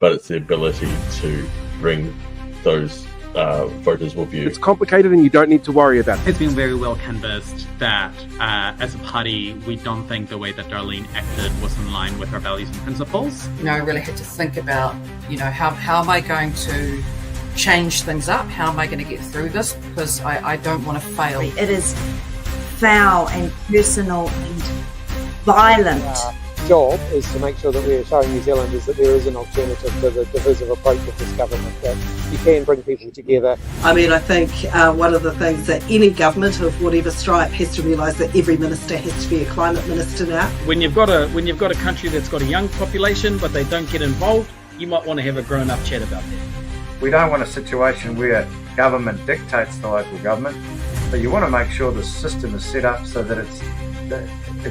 but it's the ability to bring those voters with you. It's complicated and you don't need to worry about it. It's been very well canvassed that as a party, we don't think the way that Darlene acted was in line with our values and principles. I really had to think about, how am I going to change things up? How am I going to get through this? Because I don't want to fail. It is foul and personal and violent. Job is to make sure that we are showing New Zealanders that there is an alternative to the divisive approach of this government, that you can bring people together. I think one of the things that any government of whatever stripe has to realise that every minister has to be a climate minister now. When you've got a country that's got a young population but they don't get involved, you might want to have a grown-up chat about that. We don't want a situation where government dictates the local government, but you want to make sure the system is set up so that it's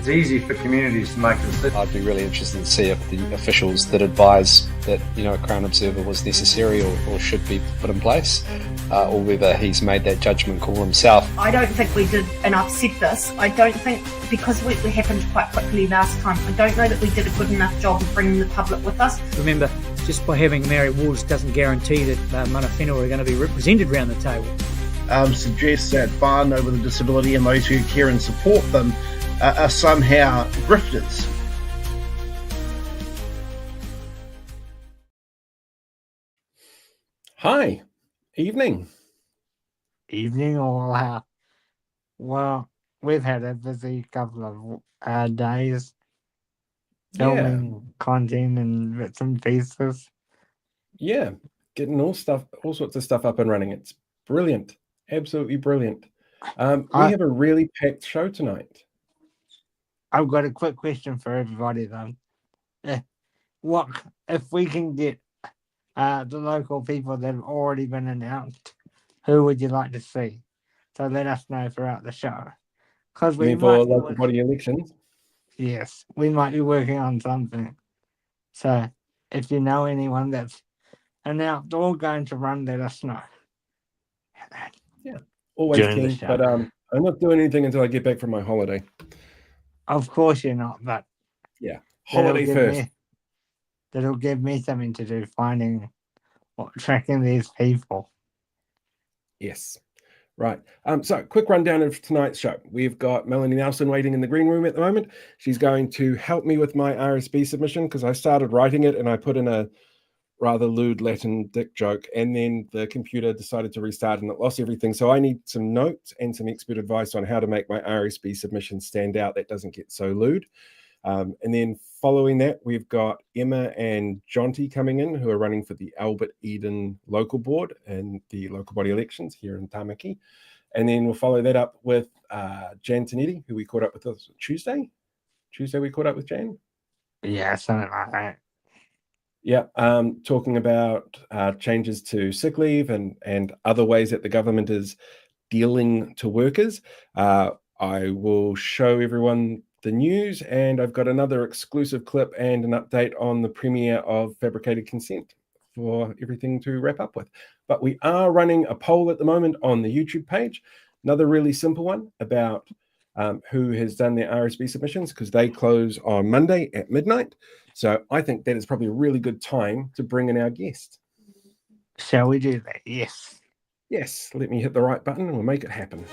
easy for communities to make a decision. I'd be really interested to see if the officials that advise that a Crown Observer was necessary or should be put in place, or whether he's made that judgment call himself. I don't think we did, and I've said this, I don't think, because we happened quite quickly last time, I don't know that we did a good enough job of bringing the public with us. Remember, just by having married wards doesn't guarantee that mana whenua are going to be represented around the table. Suggests that whānau with a disability and those who care and support them are somehow grifters. Hi, evening. Evening all. Well, we've had a busy couple of days filming content and bits and pieces. Yeah, getting all sorts of stuff up and running. It's brilliant, absolutely brilliant. We have a really packed show tonight. I've got a quick question for everybody though. What if we can get the local people that have already been announced? Who would you like to see? So let us know throughout the show. Because we for local body elections. Yes, we might be working on something. So if you know anyone that's announced or going to run, let us know. Yeah, always keen. But I'm not doing anything until I get back from my holiday. Of course you're not, but yeah, holiday first. That'll give me something to do, tracking these people. Yes. Right. So quick rundown of tonight's show. We've got Melanie Nelson waiting in the green room at the moment. She's going to help me with my RSB submission because I started writing it and I put in a rather lewd Latin dick joke, and then the computer decided to restart and it lost everything. So I need some notes and some expert advice on how to make my RSB submission stand out that doesn't get so lewd. And then following that, we've got Emma and Jonty coming in, who are running for the Albert Eden local board and the local body elections here in Tamaki. And then we'll follow that up with Jan Tinetti, who we caught up with Tuesday. Tuesday we caught up with Jan. Yeah, something like that. Yeah, talking about changes to sick leave and other ways that the government is dealing to workers. I will show everyone the news, and I've got another exclusive clip and an update on the premiere of Fabricated Consent for everything to wrap up with. But we are running a poll at the moment on the YouTube page, another really simple one about who has done their RSB submissions, because they close on Monday at midnight. So I think that is probably a really good time to bring in our guest. Shall we do that? Yes. Yes. Let me hit the right button and we'll make it happen.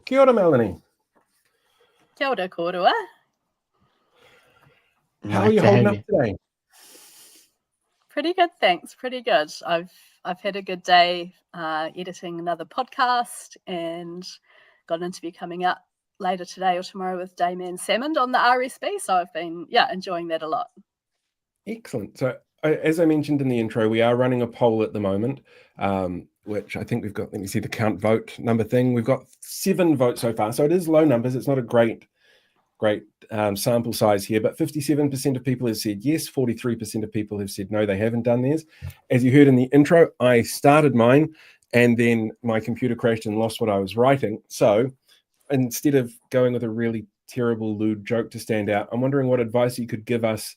Kia ora, Melanie. Kia ora, korua. How are you holding up today? Pretty good, thanks. Pretty good. I've had a good day editing another podcast and got an interview coming up later today or tomorrow with Damien Salmond on the RSB. So I've been, enjoying that a lot. Excellent. So as I mentioned in the intro, we are running a poll at the moment, which I think we've got, let me see the count vote number thing. We've got 7 votes so far. So it is low numbers. It's not a great sample size here, but 57% of people have said yes, 43% of people have said no, they haven't done theirs. As you heard in the intro, I started mine and then my computer crashed and lost what I was writing. So instead of going with a really terrible lewd joke to stand out, I'm wondering what advice you could give us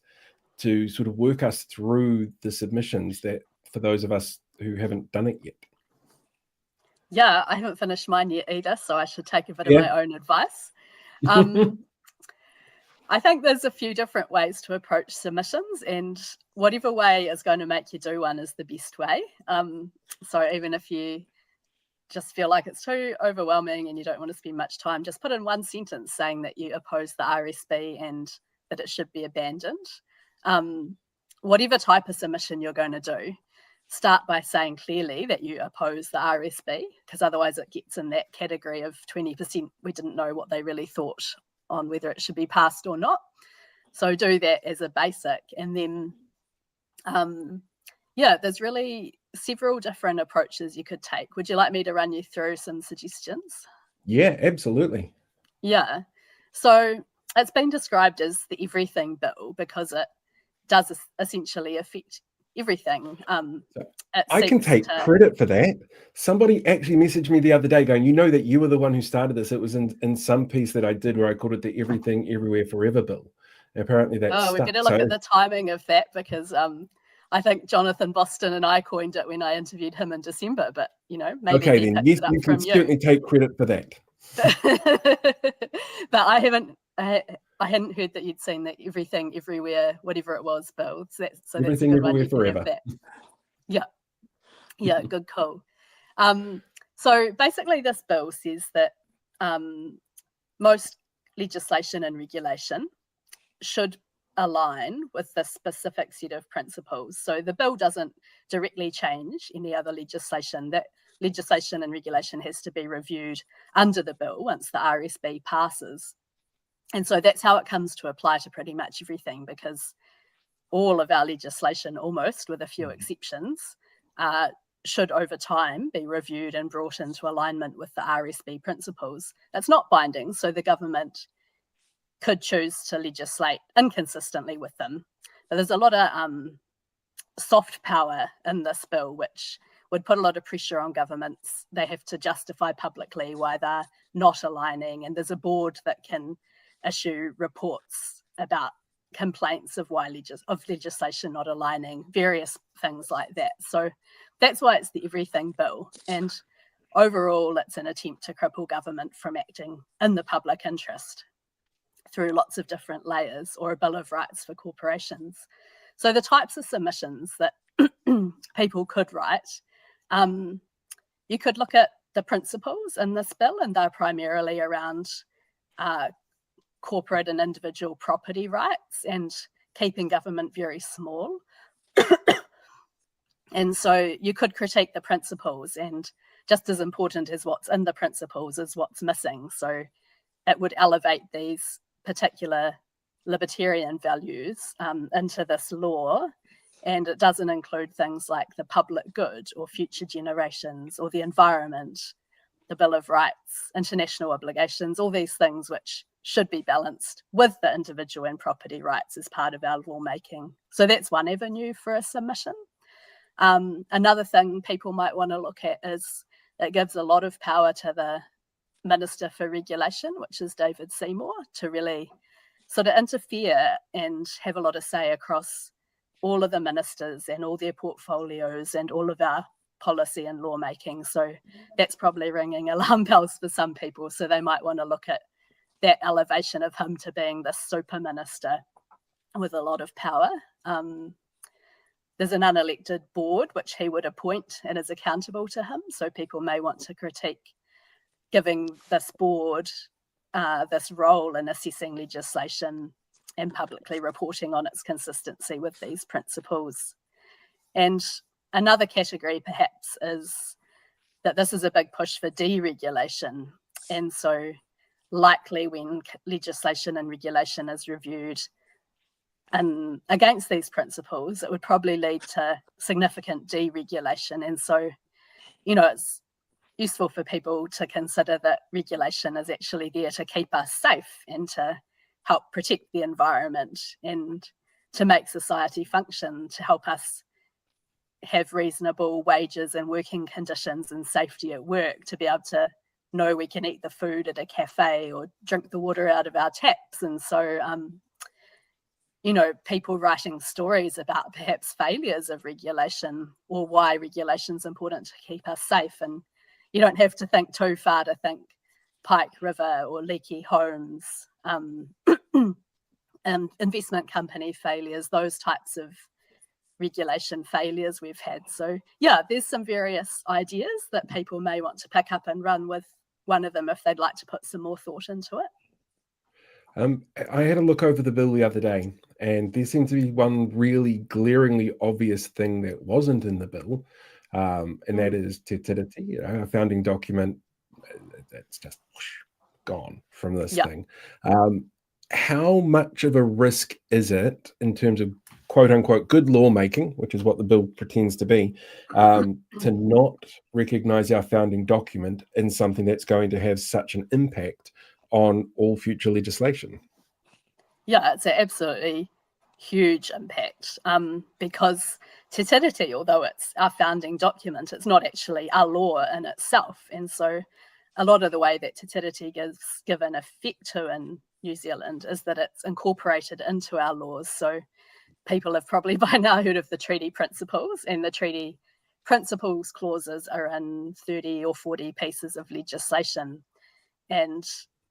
to sort of work us through the submissions, that for those of us who haven't done it yet. Yeah, I haven't finished mine yet either, so I should take a bit of my own advice. I think there's a few different ways to approach submissions, and whatever way is going to make you do one is the best way. So even if you just feel like it's too overwhelming and you don't want to spend much time, just put in one sentence saying that you oppose the RSB and that it should be abandoned. Whatever type of submission you're going to do, start by saying clearly that you oppose the RSB, because otherwise it gets in that category of 20% we didn't know what they really thought on whether it should be passed or not. So do that as a basic. And then, there's really several different approaches you could take. Would you like me to run you through some suggestions? Yeah, absolutely. Yeah. So it's been described as the everything bill because it does essentially affect everything. I can take credit for that. Somebody actually messaged me the other day going, you know that you were the one who started this. It was in some piece that I did where I called it the Everything Everywhere Forever bill. And apparently that's we better look at the timing of that, because I think Jonathan Boston and I coined it when I interviewed him in December, but maybe okay, then yes, you can certainly take credit for that. But I hadn't heard that you'd seen the Everything Everywhere, whatever it was, bill. So Everything Everywhere Forever. Yeah, good call. So basically this bill says that most legislation and regulation should align with the specific set of principles. So the bill doesn't directly change any other legislation. That legislation and regulation has to be reviewed under the bill once the RSB passes. And so that's how it comes to apply to pretty much everything, because all of our legislation, almost with a few exceptions, should over time be reviewed and brought into alignment with the RSB principles. It's not binding, so the government could choose to legislate inconsistently with them. But there's a lot of soft power in this bill, which would put a lot of pressure on governments. They have to justify publicly why they're not aligning, and there's a board that can issue reports about complaints of legislation not aligning, various things like that. So that's why it's the Everything Bill. And overall, it's an attempt to cripple government from acting in the public interest through lots of different layers, or a Bill of Rights for corporations. So the types of submissions that people could write, you could look at the principles in this bill, and they're primarily around corporate and individual property rights and keeping government very small. And so you could critique the principles, and just as important as what's in the principles is what's missing. So it would elevate these particular libertarian values into this law, and it doesn't include things like the public good or future generations or the environment, the Bill of Rights, international obligations, all these things which should be balanced with the individual and property rights as part of our lawmaking. So that's one avenue for a submission. Another thing people might want to look at is it gives a lot of power to the Minister for Regulation, which is David Seymour, to really sort of interfere and have a lot of say across all of the ministers and all their portfolios and all of our policy and lawmaking. So that's probably ringing alarm bells for some people. So they might want to look at that elevation of him to being the super minister with a lot of power. There's an unelected board which he would appoint and is accountable to him. So people may want to critique giving this board this role in assessing legislation and publicly reporting on its consistency with these principles. And another category perhaps is that this is a big push for deregulation. And so likely when legislation and regulation is reviewed and against these principles, it would probably lead to significant deregulation. And so, it's useful for people to consider that regulation is actually there to keep us safe and to help protect the environment and to make society function, to help us have reasonable wages and working conditions and safety at work, to be able to know we can eat the food at a cafe or drink the water out of our taps. And so, people writing stories about perhaps failures of regulation or why regulation is important to keep us safe. And you don't have to think too far to think Pike River or leaky homes, and investment company failures, those types of regulation failures we've had. So yeah, there's some various ideas that people may want to pick up and run with one of them if they'd like to put some more thought into it. I had a look over the bill the other day, and there seemed to be one really glaringly obvious thing that wasn't in the bill, and that is Tinetti, a founding document that's just gone from this thing. How much of a risk is it in terms of quote unquote good lawmaking, which is what the bill pretends to be, to not recognize our founding document in something that's going to have such an impact on all future legislation? Yeah, it's an absolutely huge impact, because Te Tiriti, although it's our founding document, it's not actually our law in itself. And so a lot of the way that Te Tiriti is given effect to in New Zealand is that it's incorporated into our laws. So people have probably by now heard of the treaty principles, and the treaty principles clauses are in 30 or 40 pieces of legislation. And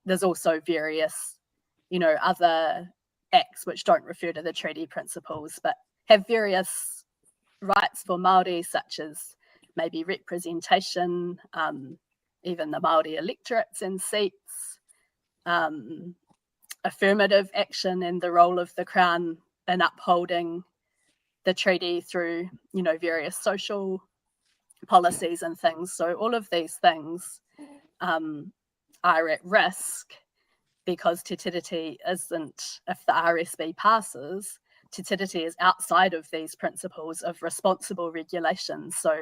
there's also various, other acts which don't refer to the treaty principles, but have various rights for Māori, such as maybe representation, even the Māori electorates and seats, affirmative action and the role of the Crown in upholding the treaty through, various social policies and things. So all of these things are at risk because Te Tiriti isn't, if the RSB passes, Te Tiriti is outside of these principles of responsible regulation. So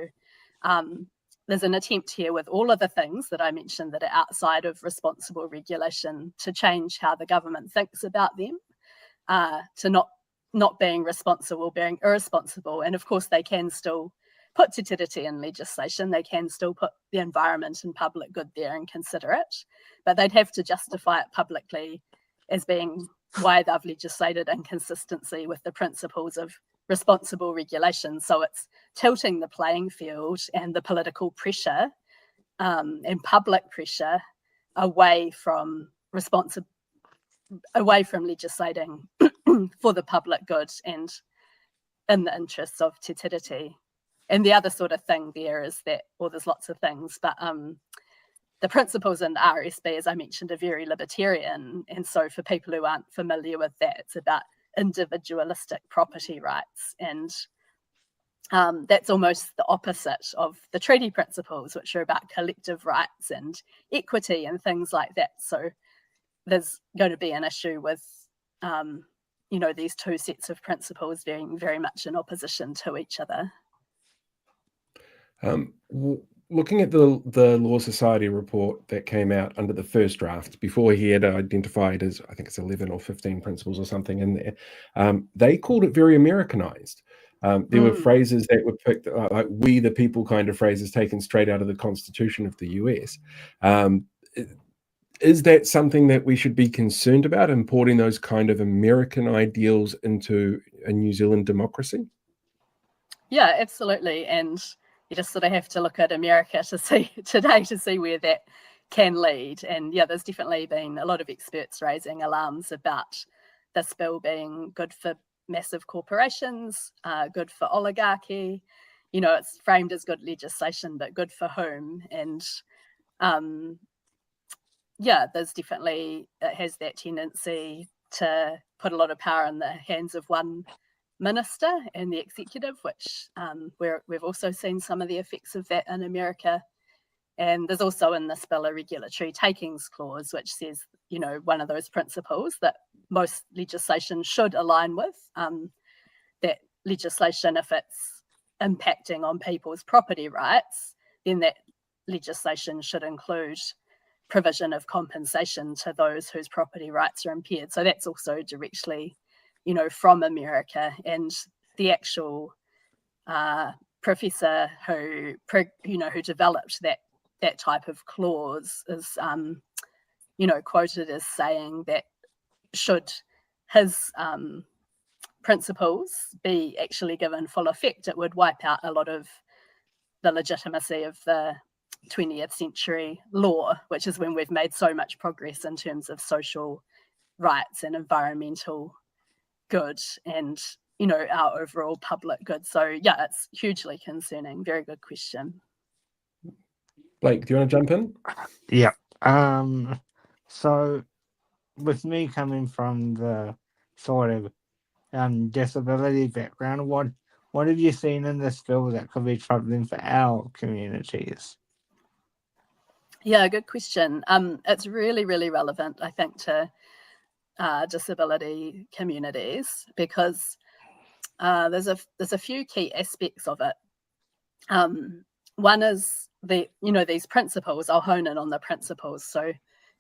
there's an attempt here with all of the things that I mentioned that are outside of responsible regulation to change how the government thinks about them, to not being responsible, being irresponsible. And of course, they can still put Te Tiriti in legislation. They can still put the environment and public good there and consider it, but they'd have to justify it publicly as being why they've legislated in consistency with the principles of responsible regulation. So it's tilting the playing field and the political pressure and public pressure away from legislating for the public good and in the interests of Te Tiriti. And the other sort of thing there is that, well, there's lots of things, but the principles in the RSB, as I mentioned, are very libertarian. And so for people who aren't familiar with that, it's about individualistic property rights. And that's almost the opposite of the treaty principles, which are about collective rights and equity and things like that. So there's going to be an issue with, these two sets of principles being very much in opposition to each other. Looking at the Law Society report that came out under the first draft, before he had identified as, I think it's 11 or 15 principles or something in there, they called it very Americanized. There were phrases that were picked, like "we the people" kind of phrases taken straight out of the Constitution of the US. Is that something that we should be concerned about, importing those kind of American ideals into a New Zealand democracy? Yeah, absolutely. And you just sort of have to look at America to see where that can lead. And yeah, there's definitely been a lot of experts raising alarms about this bill being good for massive corporations, good for oligarchy. It's framed as good legislation, but good for whom? And there's definitely, it has that tendency to put a lot of power in the hands of one minister and the executive, which we've also seen some of the effects of that in America. And there's also in this bill a regulatory takings clause, which says, one of those principles that most legislation should align with, that legislation, if it's impacting on people's property rights, then that legislation should include provision of compensation to those whose property rights are impaired. So that's also directly from America. And the actual professor who developed that type of clause is, quoted as saying that should his principles be actually given full effect, it would wipe out a lot of the legitimacy of the 20th century law, which is when we've made so much progress in terms of social rights and environmental good and, you know, our overall public good. So yeah, it's hugely concerning. Very good question. Blake, do you want to jump in? Yeah. So with me coming from the sort of disability background, what have you seen in this bill that could be troubling for our communities? Yeah, good question. It's really, really relevant, I think, to disability communities because there's a few key aspects of it. One is these principles. I'll hone in on the principles. So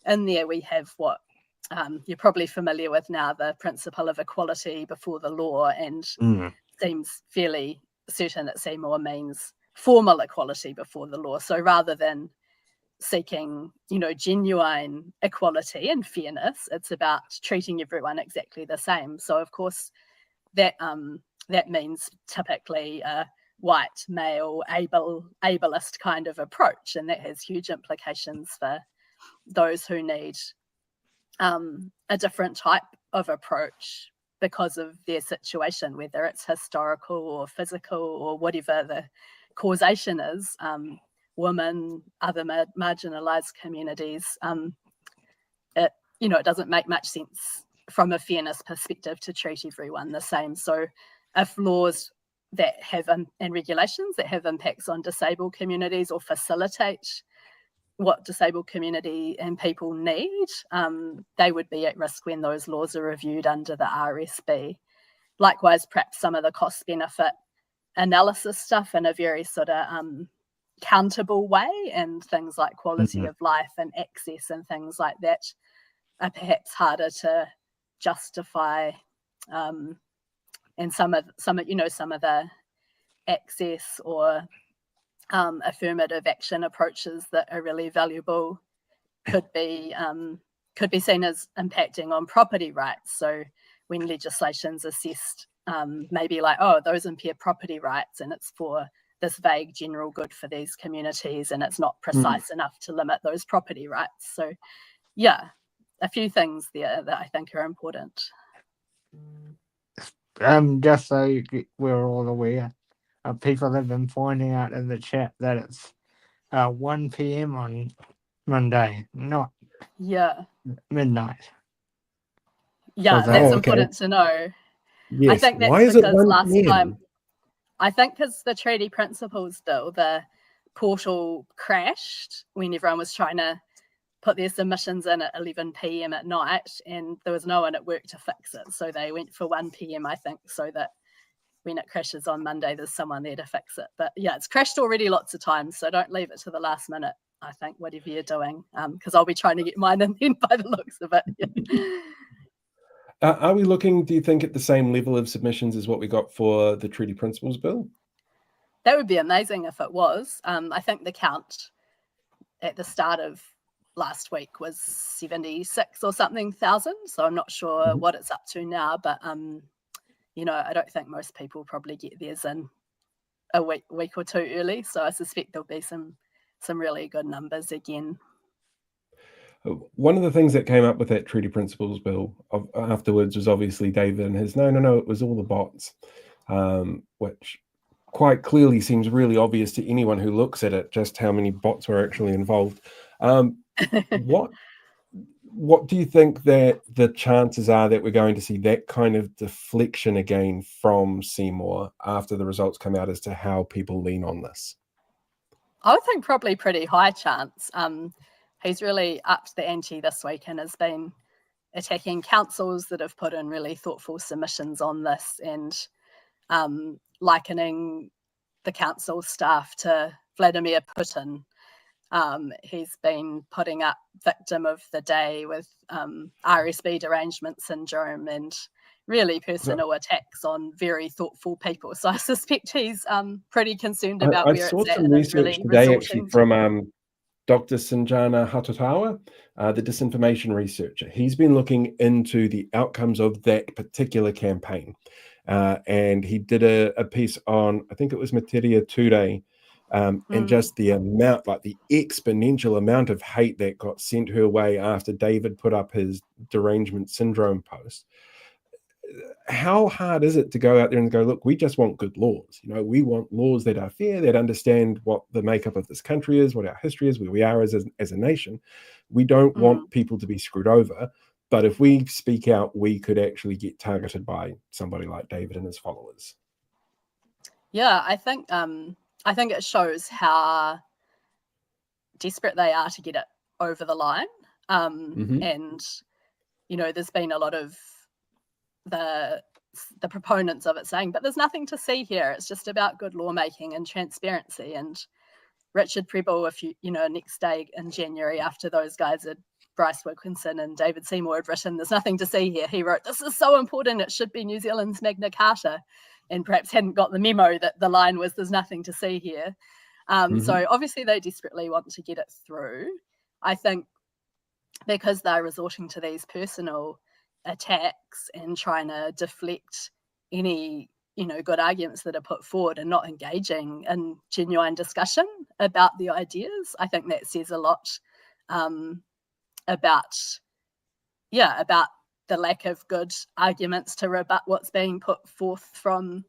in there we have what you're probably familiar with now, the principle of equality before the law, and seems fairly certain that Seymour means formal equality before the law. So rather than seeking, genuine equality and fairness, it's about treating everyone exactly the same. So of course that means typically a white male ableist kind of approach, and that has huge implications for those who need a different type of approach because of their situation, whether it's historical or physical or whatever the causation is. Women, other marginalised communities, it doesn't make much sense from a fairness perspective to treat everyone the same. So if laws that have and regulations that have impacts on disabled communities or facilitate what disabled community and people need, they would be at risk when those laws are reviewed under the RSB. Likewise, perhaps some of the cost benefit analysis stuff in a very sort of countable way, and things like quality of life and access and things like that are perhaps harder to justify. And some of the access or affirmative action approaches that are really valuable could be seen as impacting on property rights. So when legislation's assessed, maybe like, oh, those impair property rights, and it's for this vague general good for these communities, and it's not precise enough to limit those property rights. So yeah, a few things there that I think are important. Just so we're all aware, people have been pointing out in the chat that it's 1 p.m. on Monday, not midnight. Yeah, that's important to know. Yes. I think that's Why is it because 1 last p.m.? time, I think because the Treaty Principles Bill, the portal crashed when everyone was trying to put their submissions in at 11 p.m. at night, and there was no one at work to fix it. So they went for 1 p.m, I think, so that when it crashes on Monday, there's someone there to fix it. But yeah, it's crashed already lots of times, so don't leave it to the last minute, I think, whatever you're doing, because I'll be trying to get mine in then by the looks of it. Yeah. Are we looking, do you think, at the same level of submissions as what we got for the Treaty Principles Bill? That would be amazing if it was. I think the count at the start of last week was 76 or something thousand, so I'm not sure what it's up to now, but I don't think most people probably get theirs in a week or two early, so I suspect there'll be some really good numbers again. One of the things that came up with that Treaty Principles Bill afterwards was obviously David and his no, it was all the bots, which quite clearly seems really obvious to anyone who looks at it, just how many bots were actually involved. What do you think that the chances are that we're going to see that kind of deflection again from Seymour after the results come out as to how people lean on this? I would think probably pretty high chance. He's really upped the ante this week and has been attacking councils that have put in really thoughtful submissions on this, and likening the council staff to Vladimir Putin. He's been putting up victim of the day with RSB derangement syndrome and really personal attacks on very thoughtful people. So I suspect he's pretty concerned about where it's at. I saw some research today actually from Dr. Sanjana Hatutawa, the disinformation researcher. He's been looking into the outcomes of that particular campaign. And he did a piece on, I think it was Materia today, and just the amount, like the exponential amount of hate that got sent her way after David put up his derangement syndrome post. How hard is it to go out there and go, look, we just want good laws. You know, we want laws that are fair, that understand what the makeup of this country is, what our history is, where we are as a nation. We don't want people to be screwed over. But if we speak out, we could actually get targeted by somebody like David and his followers. Yeah, I think it shows how desperate they are to get it over the line. And, you know, there's been a lot of the proponents of it saying, but there's nothing to see here. It's just about good lawmaking and transparency. And Richard Prebble, next day in January, after those guys had, Bryce Wilkinson and David Seymour had written, there's nothing to see here. He wrote, this is so important, it should be New Zealand's Magna Carta, and perhaps hadn't got the memo that the line was, there's nothing to see here. So obviously they desperately want to get it through. I think because they're resorting to these personal attacks and trying to deflect any good arguments that are put forward and not engaging in genuine discussion about the ideas, I think that says a lot about the lack of good arguments to rebut what's being put forth from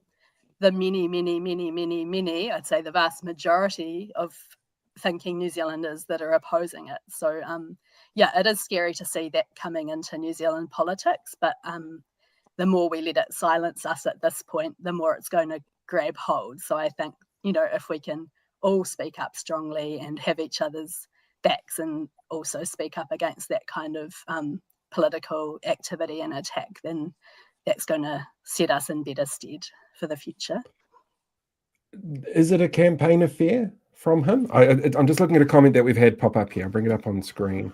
the many, I'd say the vast majority of thinking New Zealanders that are opposing it. So it is scary to see that coming into New Zealand politics, but the more we let it silence us at this point, the more it's going to grab hold. So I think, if we can all speak up strongly and have each other's backs and also speak up against that kind of political activity and attack, then that's going to set us in better stead for the future. Is it a campaign affair from him? I'm just looking at a comment that we've had pop up here. I'll bring it up on screen.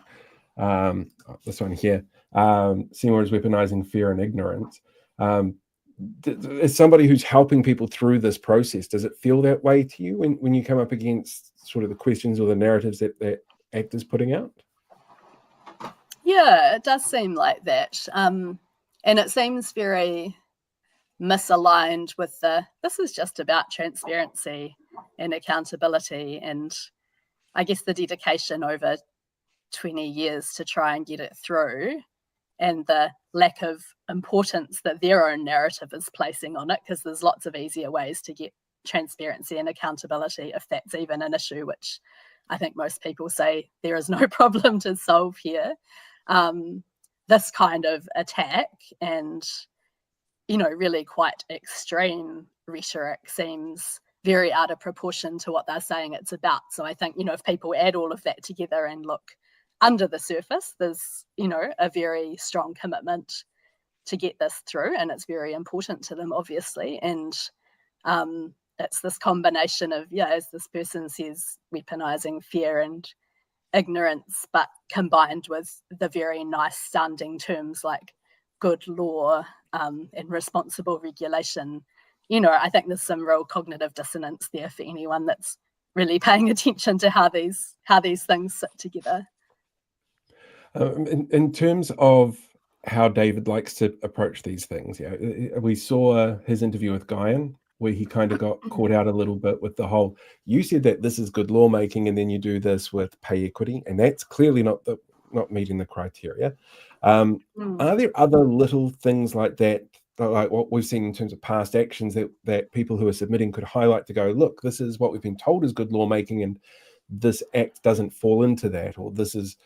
This one here. Seymour is weaponizing fear and ignorance. As somebody who's helping people through this process, does it feel that way to you when you come up against sort of the questions or the narratives that ACT is putting out? Yeah, it does seem like that. And it seems very misaligned with this is just about transparency and accountability, and I guess the dedication over 20 years to try and get it through, and the lack of importance that their own narrative is placing on it, because there's lots of easier ways to get transparency and accountability if that's even an issue, which I think most people say there is no problem to solve here. This kind of attack and really quite extreme rhetoric seems very out of proportion to what they're saying it's about. So I think, if people add all of that together and look under the surface, there's, a very strong commitment to get this through, and it's very important to them, obviously. And it's this combination of, as this person says, weaponizing fear and ignorance, but combined with the very nice sounding terms like good law and responsible regulation. I think there's some real cognitive dissonance there for anyone that's really paying attention to how these things sit together. In terms of how David likes to approach these things, we saw his interview with Guyan, where he kind of got caught out a little bit with the whole, you said that this is good lawmaking and then you do this with pay equity, and that's clearly not meeting the criteria. Are there other little things like that, like what we've seen in terms of past actions that people who are submitting could highlight to go, look, this is what we've been told is good lawmaking and this act doesn't fall into that, or this is,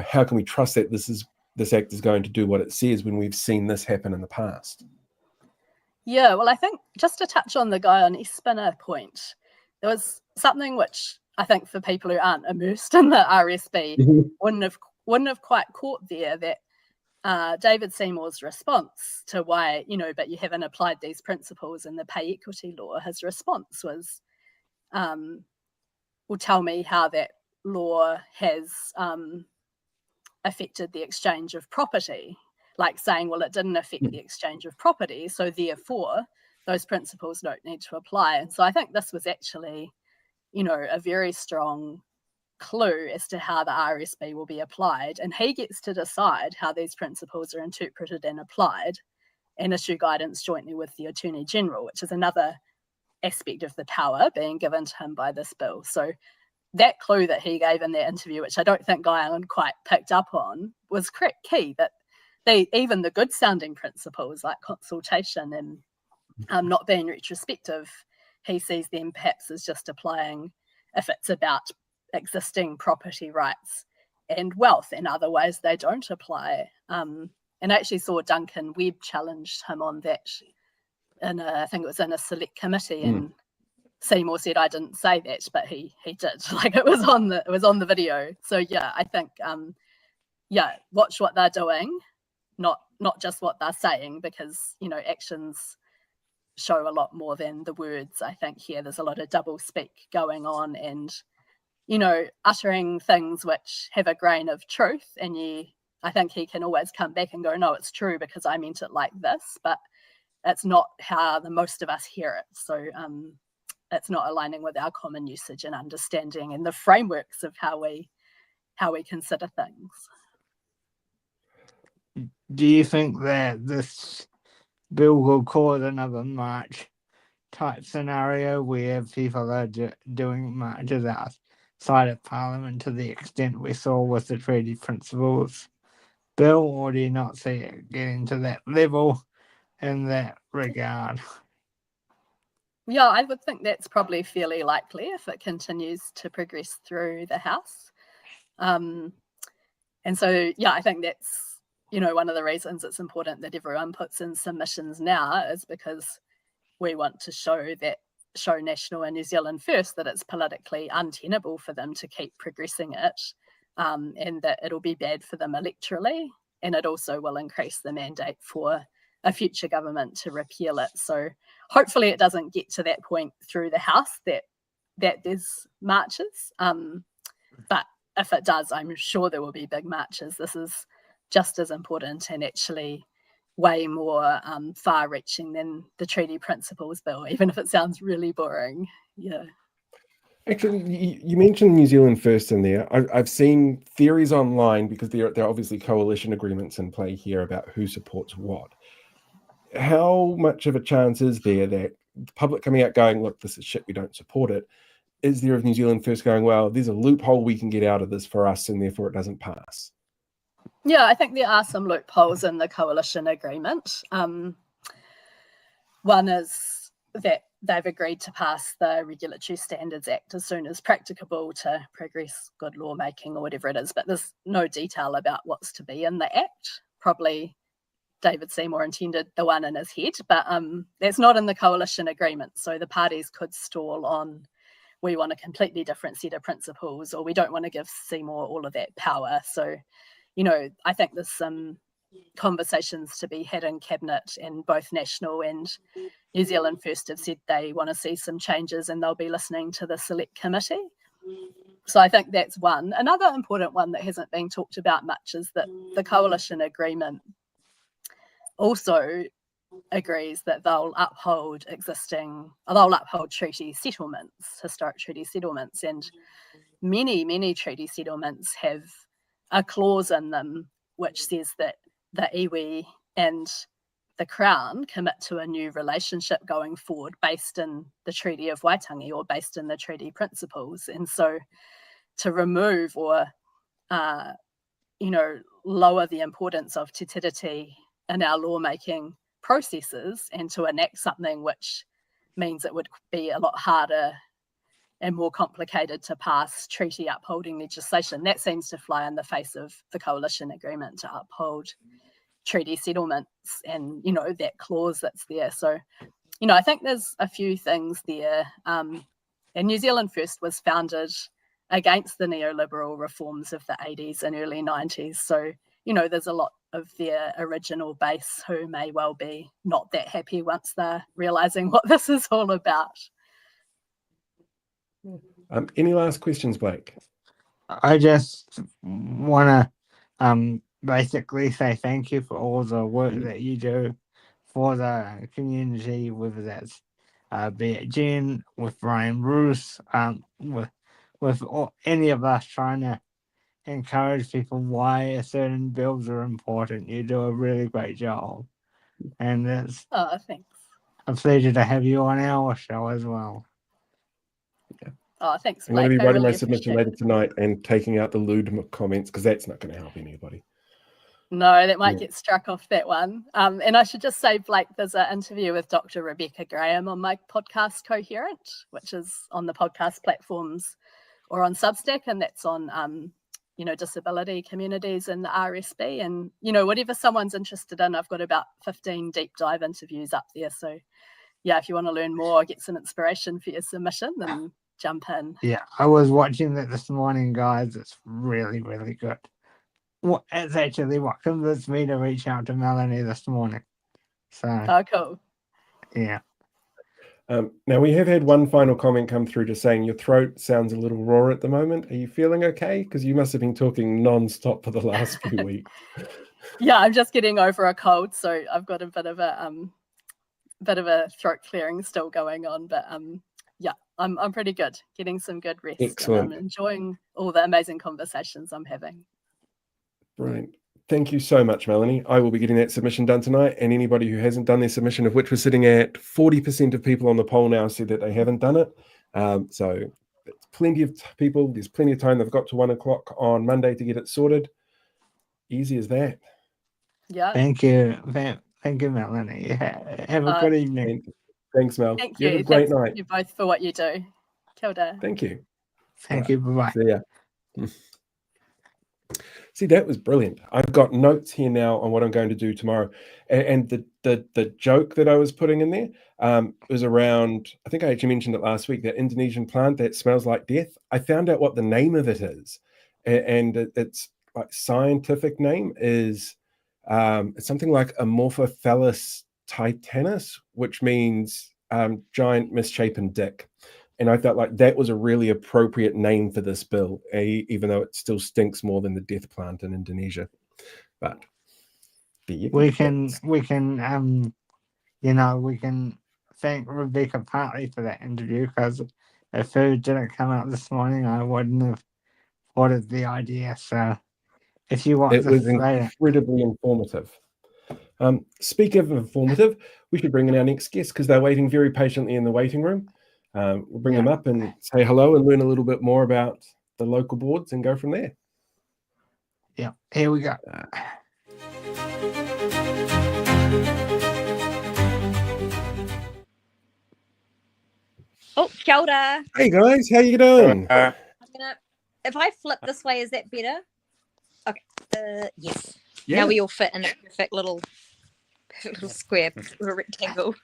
how can we trust that this act is going to do what it says when we've seen this happen in the past? Yeah, well, I think just to touch on the guy on Espinner point, there was something which I think for people who aren't immersed in the RSB wouldn't have quite caught there, that David Seymour's response to why, but you haven't applied these principles in the pay equity law, his response was, well, tell me how that law has affected the exchange of property. Like saying, well, it didn't affect the exchange of property, so therefore those principles don't need to apply. And so I think this was actually, a very strong clue as to how the RSB will be applied. And he gets to decide how these principles are interpreted and applied and issue guidance jointly with the Attorney General, which is another aspect of the power being given to him by this bill. So that clue that he gave in that interview, which I don't think Guy Allen quite picked up on, was key, that even the good sounding principles like consultation and not being retrospective, he sees them perhaps as just applying if it's about existing property rights and wealth. In other ways, they don't apply. And I actually saw Duncan Webb challenged him on that I think it was in a select committee, and Seymour said, I didn't say that, but he did. Like it was on the video. So yeah, I think watch what they're doing, not just what they're saying, because actions show a lot more than the words. I think here there's a lot of double speak going on, and uttering things which have a grain of truth, and I think he can always come back and go, no, it's true because I meant it like this, but it's not how the most of us hear it. So it's not aligning with our common usage and understanding and the frameworks of how we consider things. Do you think that this bill will cause another march type scenario where people are doing marches outside of Parliament to the extent we saw with the Treaty Principles bill, or do you not see it getting to that level in that regard? Yeah, I would think that's probably fairly likely if it continues to progress through the House. And so, yeah, I think that's, one of the reasons it's important that everyone puts in submissions now is because we want to show National and New Zealand First that it's politically untenable for them to keep progressing it, and that it'll be bad for them electorally, and it also will increase the mandate for a future government to repeal it. So hopefully it doesn't get to that point through the House that there's marches. But if it does, I'm sure there will be big marches. This is just as important and actually way more far-reaching than the Treaty Principles Bill, even if it sounds really boring. Yeah. Actually, you mentioned New Zealand First in there. I've seen theories online, because there are obviously coalition agreements in play here about who supports what. How much of a chance is there that the public coming out going, look, this is shit, we don't support it? Is there of New Zealand First going, well, there's a loophole we can get out of this for us, and therefore it doesn't pass? Yeah, I think there are some loopholes in the coalition agreement. One is that they've agreed to pass the Regulatory Standards Act as soon as practicable to progress good lawmaking or whatever it is, but there's no detail about what's to be in the Act. Probably David Seymour intended the one in his head, but that's not in the coalition agreement. So the parties could stall on, we want a completely different set of principles, or we don't want to give Seymour all of that power. So, I think there's some conversations to be had in Cabinet, and both National and New Zealand First have said they want to see some changes, and they'll be listening to the Select Committee. So I think that's one. Another important one that hasn't been talked about much is that the coalition agreement also agrees that they'll uphold treaty settlements, historic treaty settlements, and many treaty settlements have a clause in them which says that the iwi and the Crown commit to a new relationship going forward based in the Treaty of Waitangi or based in the treaty principles. And so to remove or lower the importance of te tiriti in our lawmaking processes and to enact something which means it would be a lot harder and more complicated to pass treaty upholding legislation, that seems to fly in the face of the coalition agreement to uphold treaty settlements and, that clause that's there. So, I think there's a few things there. And New Zealand First was founded against the neoliberal reforms of the 80s and early 90s. So, there's a lot of their original base who may well be not that happy once they're realising what this is all about. Any last questions, Blake? I just want to basically say thank you for all the work that you do for the community, whether that's be it Jen, with Brian Bruce, with any of us trying to encourage people why certain bills are important. You do a really great job, and that's thanks. a pleasure to have you on our show as well. Oh, thanks, I'm going Blake. to be I writing really my submission appreciate later tonight and taking out the lewd comments because that's not going to help anybody. No, that might Yeah. get struck off, that one. And I should just say, Blake, there's an interview with Dr. Rebecca Graham on my podcast Coherent, which is on the podcast platforms or on Substack, and that's on disability communities and the RSB. And whatever someone's interested in, I've got about 15 deep dive interviews up there. So yeah, if you want to learn more, get some inspiration for your submission, then jump in. Yeah, I was watching that this morning, guys. It's really, really good. It's actually what convinced me to reach out to Melanie this morning. So, oh, cool. Yeah. Now, we have had one final comment come through just saying your throat sounds a little raw at the moment. Are you feeling okay? Because you must have been talking non-stop for the last few weeks. Yeah, I'm just getting over a cold, so I've got a bit of a throat clearing still going on. But yeah, I'm pretty good, getting some good rest. Excellent. And I'm enjoying all the amazing conversations I'm having. Brilliant. Thank you so much, Melanie. I will be getting that submission done tonight. And anybody who hasn't done their submission, of which we're sitting at 40% of people on the poll now, said that they haven't done it. So it's plenty of people. There's plenty of time. They've got to 1 o'clock on Monday to get it sorted. Easy as that. Yeah. Thank you. Thank you, Melanie. Have a good evening. Thanks, Mel. Thank You you. have a great Thanks night. you both for what you do. Kia ora. Thank you. Thank you. Bye-bye. See ya. See, that was brilliant. I've got notes here now on what I'm going to do tomorrow. And the joke that I was putting in there was around, I think I actually mentioned it last week, that Indonesian plant that smells like death. I found out what the name of it is. And its like scientific name is it's something like Amorphophallus titanus, which means giant misshapen dick. And I felt like that was a really appropriate name for this bill, even though it still stinks more than the death plant in Indonesia. But we can thank Rebecca partly for that interview, because if food didn't come out this morning, I wouldn't have thought of the idea. So if you want it to was say incredibly informative. Speaking of informative, we should bring in our next guest because they're waiting very patiently in the waiting room. We'll bring them up and say hello and learn a little bit more about the local boards and go from there. Yeah, here we go. Oh, kia ora. Hey guys, how you doing? If I flip this way, is that better? Okay. Yes. Yeah. Now we all fit in a perfect little square, little rectangle.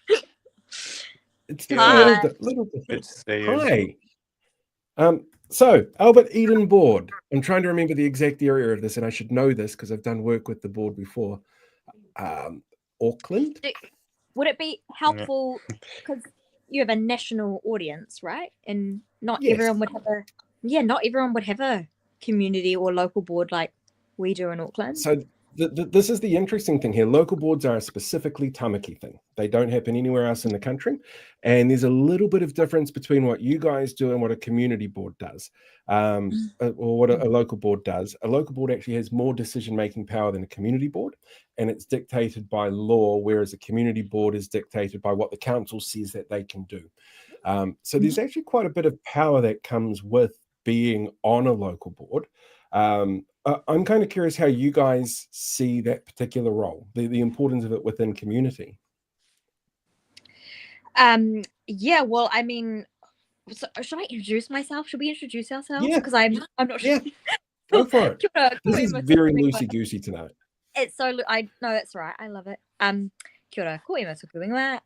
It's Hi. a little different. Hi. So Albert Eden board. I'm trying to remember the exact area of this, and I should know this because I've done work with the board before. Auckland. Would it be helpful because you have a national audience, right? And not Yes. everyone would have not everyone would have a community or local board like we do in Auckland. So this is the interesting thing here. Local boards are a specifically Tamaki thing. They don't happen anywhere else in the country. And there's a little bit of difference between what you guys do and what a community board does, or what a local board does. A local board actually has more decision-making power than a community board, and it's dictated by law, whereas a community board is dictated by what the council says that they can do. So there's actually quite a bit of power that comes with being on a local board. I'm kind of curious how you guys see that particular role, the importance of it within community. Yeah, well, I mean, so should I introduce myself? Should we introduce ourselves? Yeah. Because I'm not sure. Yeah, go for it. Kia ora, This is very loosey-goosey tonight. It's so I know it's right. I love it. Kia ora, ko ima tuku ingoa.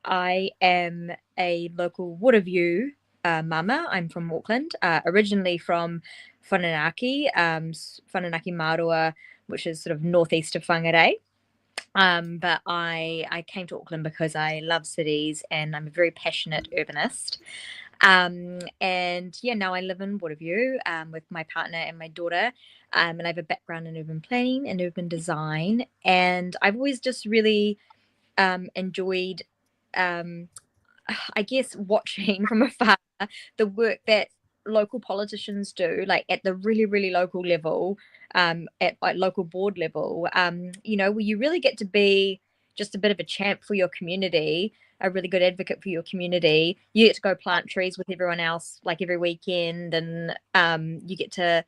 I am a local Waterview mama. I'm from Auckland, originally from Whananaki, Whananaki Marua, which is sort of northeast of Whangarei. But I came to Auckland because I love cities and I'm a very passionate urbanist. And yeah, now I live in Waterview with my partner and my daughter. And I have a background in urban planning and urban design. And I've always just really enjoyed, I guess, watching from afar the work that local politicians do, like at the really, really local level, at like local board level, you know, where you really get to be just a bit of a champ for your community, a really good advocate for your community. You get to go plant trees with everyone else like every weekend, and you get to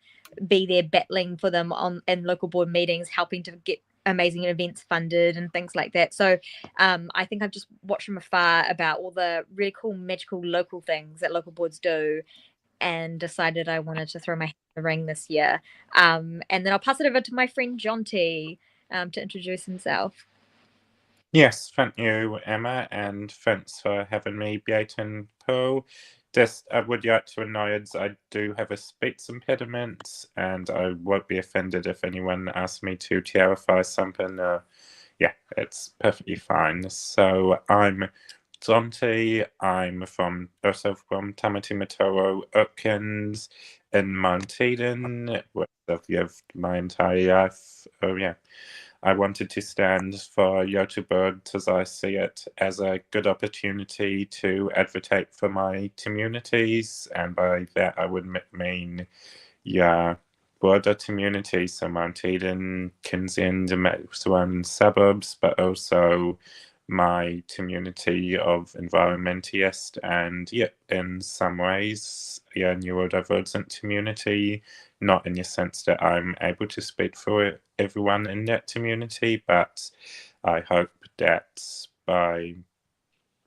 be there battling for them in local board meetings, helping to get amazing events funded and things like that. So I think I've just watched from afar about all the really cool, magical local things that local boards do, and decided I wanted to throw my hat in the ring this year. And then I'll pass it over to my friend Jonty to introduce himself. Yes, thank you, Emma, and thanks for having me, Beaton Poe. Just, I would like to acknowledge I do have a speech impediment, and I won't be offended if anyone asks me to clarify something. Yeah, it's perfectly fine. So I'm Jonty. I'm also from Tinetti, Mayoral, Upkins, in Mount Eden, where I've lived my entire life. Oh yeah. I wanted to stand for Yotu Bird as I see it as a good opportunity to advocate for my communities, and by that I would mean broader communities, so Mount Eden, Kinsale, the surrounding suburbs, but also my community of environmentalists and, in some ways, neurodivergent community, not in the sense that I'm able to speak for everyone in that community, but I hope that by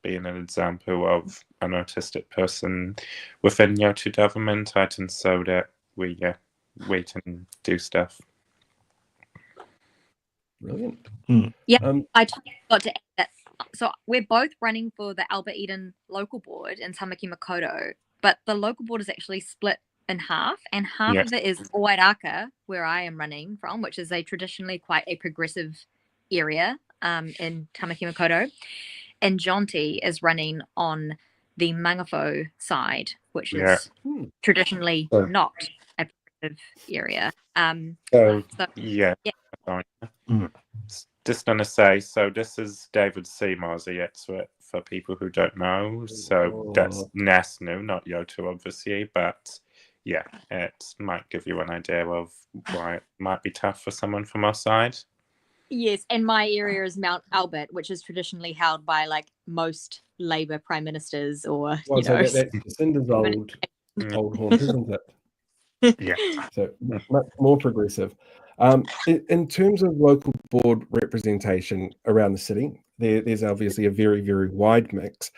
being an example of an autistic person within Yotu government, I can show that we can do stuff. Brilliant. Yeah, I totally got to add that. So we're both running for the Albert Eden local board in Tamaki Makaurau, but the local board is actually split in half, and half of it is Owairaka, where I am running from, which is a traditionally quite a progressive area in Tamaki Makaurau, and Jonty is running on the Mangafo side, which is traditionally not a progressive area. Just going to say, so this is David Seymour's the expert for people who don't know. So that's national, not Yotu, obviously, but yeah, it might give you an idea of why it might be tough for someone from our side. Yes, and my area is Mount Albert, which is traditionally held by like most Labour prime ministers, or that's Jacinda's old haunt, isn't it? Yeah. So much more progressive. In terms of local board representation around the city, there's obviously a very, very wide mix.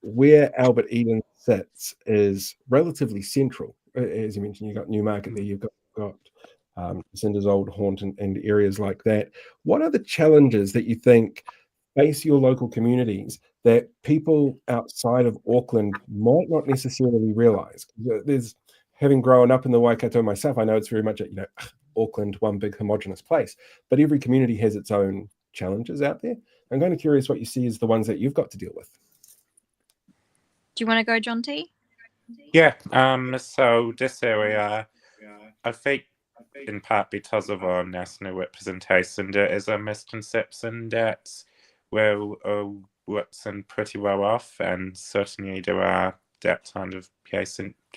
Where Albert Eden sits is relatively central. As you mentioned, you've got Newmarket there, you've got Jacinda's old haunt and areas like that. What are the challenges that you think face your local communities that people outside of Auckland might not necessarily realise? There's, having grown up in the Waikato myself, I know it's very much Auckland, one big homogenous place, but every community has its own challenges out there. I'm kind of curious what you see as the ones that you've got to deal with. Do you want to go, Jonty? Yeah, so this area, I think in part because of our national representation, there is a misconception that we're working pretty well off, and certainly there are that kind of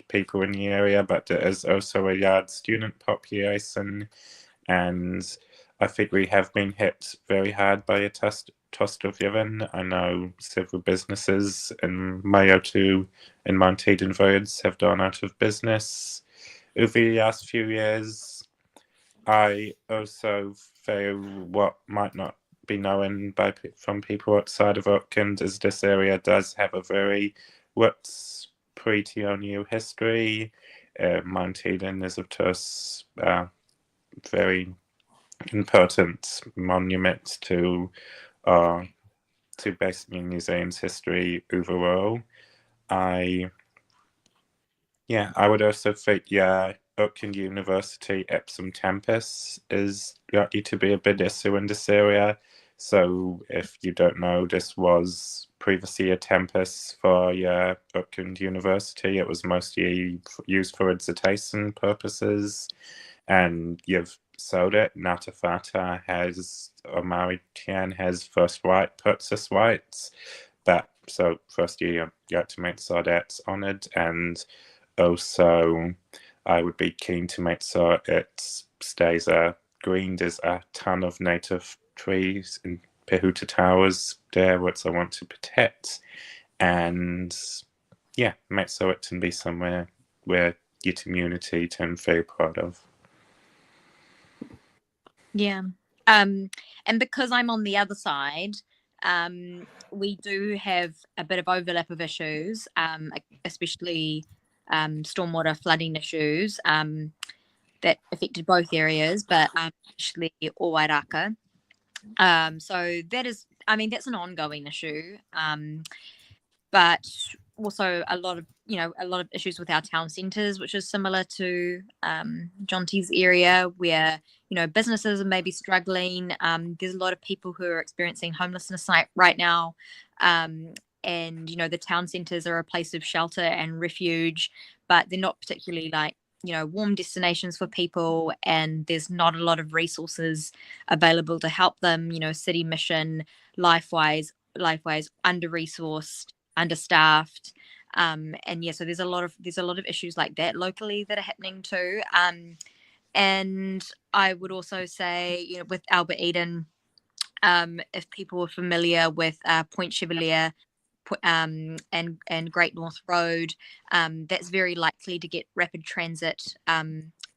people in the area, but there is also a large student population, and I think we have been hit very hard by a cost of living. I know several businesses in Mayotu and Mount Eden Roads have gone out of business over the last few years. I also feel what might not be known from people outside of Auckland is this area does have a very pre-colonial history. Mount Eden is, of course, very important monument to basically New Zealand's history overall. I would also think, Auckland University Epsom campus is likely to be a big issue in this area. So if you don't know, this was previously a campus for Auckland University. It was mostly used for dissertation purposes, and you've sold it. Ngāti Whātua has, or Maori Clan has first right, purchase rights, but so firstly you have to make sure that's honoured, and also I would be keen to make sure it stays green. There's a ton of native trees and Pehuta Towers there, which I want to protect, and make so it can be somewhere where your community can feel proud of. Yeah. And because I'm on the other side, we do have a bit of overlap of issues, especially stormwater flooding issues that affected both areas, but especially Owairaka. So that's an ongoing issue. But also a lot of issues with our town centres, which is similar to Jonty's area, where businesses are maybe struggling. There's a lot of people who are experiencing homelessness right now, and the town centres are a place of shelter and refuge, but they're not particularly warm destinations for people, and there's not a lot of resources available to help them. City mission, LifeWise under-resourced, understaffed, so there's a lot of issues like that locally that are happening too. And I would also say, with Albert Eden, if people are familiar with Point Chevalier and Great North Road, that's very likely to get rapid transit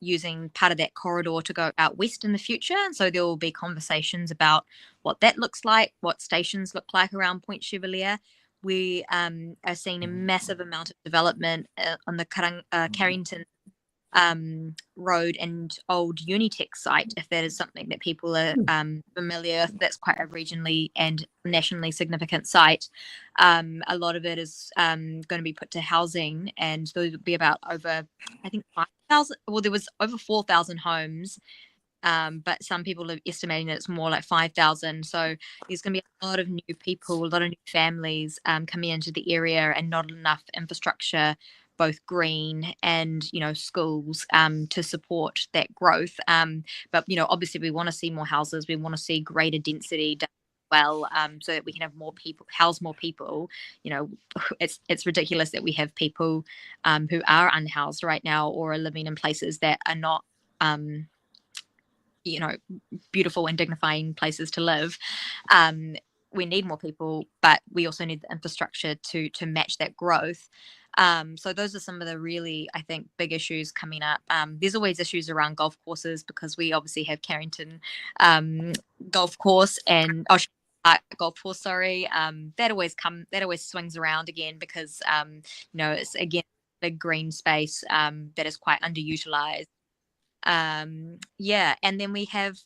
using part of that corridor to go out west in the future. And so there will be conversations about what that looks like, what stations look like around Point Chevalier. We are seeing a massive amount of development on the Carrington Road and old Unitech site, if that is something that people are familiar with. That's quite a regionally and nationally significant site. A lot of it is going to be put to housing, and there will be about over, I think, 5,000. Well, there was over 4,000 homes, but some people are estimating that it's more like 5,000. So there's going to be a lot of new people, a lot of new families coming into the area, and not enough infrastructure, both green and schools, to support that growth. But obviously we want to see more houses. We want to see greater density done well, so that we can have more people, house more people. It's ridiculous that we have people who are unhoused right now, or are living in places that are not beautiful and dignifying places to live. We need more people, but we also need the infrastructure to match that growth. So those are some of the really, I think, big issues coming up. There's always issues around golf courses, because we obviously have Carrington Golf Course and Golf Course, sorry. That always swings around again, because it's again a big green space that is quite underutilized. And then we have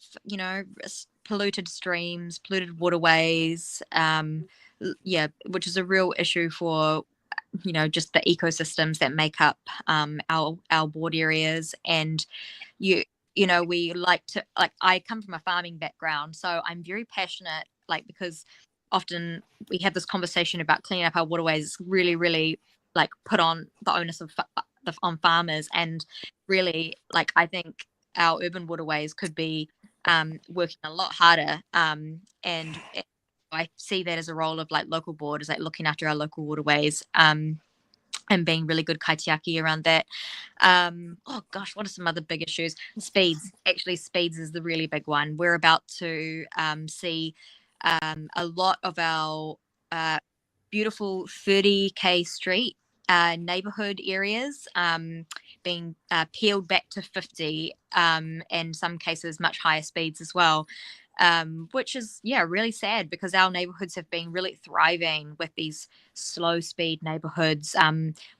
polluted streams, polluted waterways, which is a real issue for just the ecosystems that make up our board areas. And we like to, I come from a farming background, so I'm very passionate, because often we have this conversation about cleaning up our waterways. It's really, really put on the onus on farmers, and really I think our urban waterways could be working a lot harder, and I see that as a role of local board, is looking after our local waterways, and being really good kaitiaki around that. Oh gosh, what are some other big issues? Speeds is the really big one. We're about to see a lot of our beautiful 30k street neighborhood areas being peeled back to 50, and in some cases much higher speeds as well, which is really sad, because our neighborhoods have been really thriving with these slow speed neighborhoods.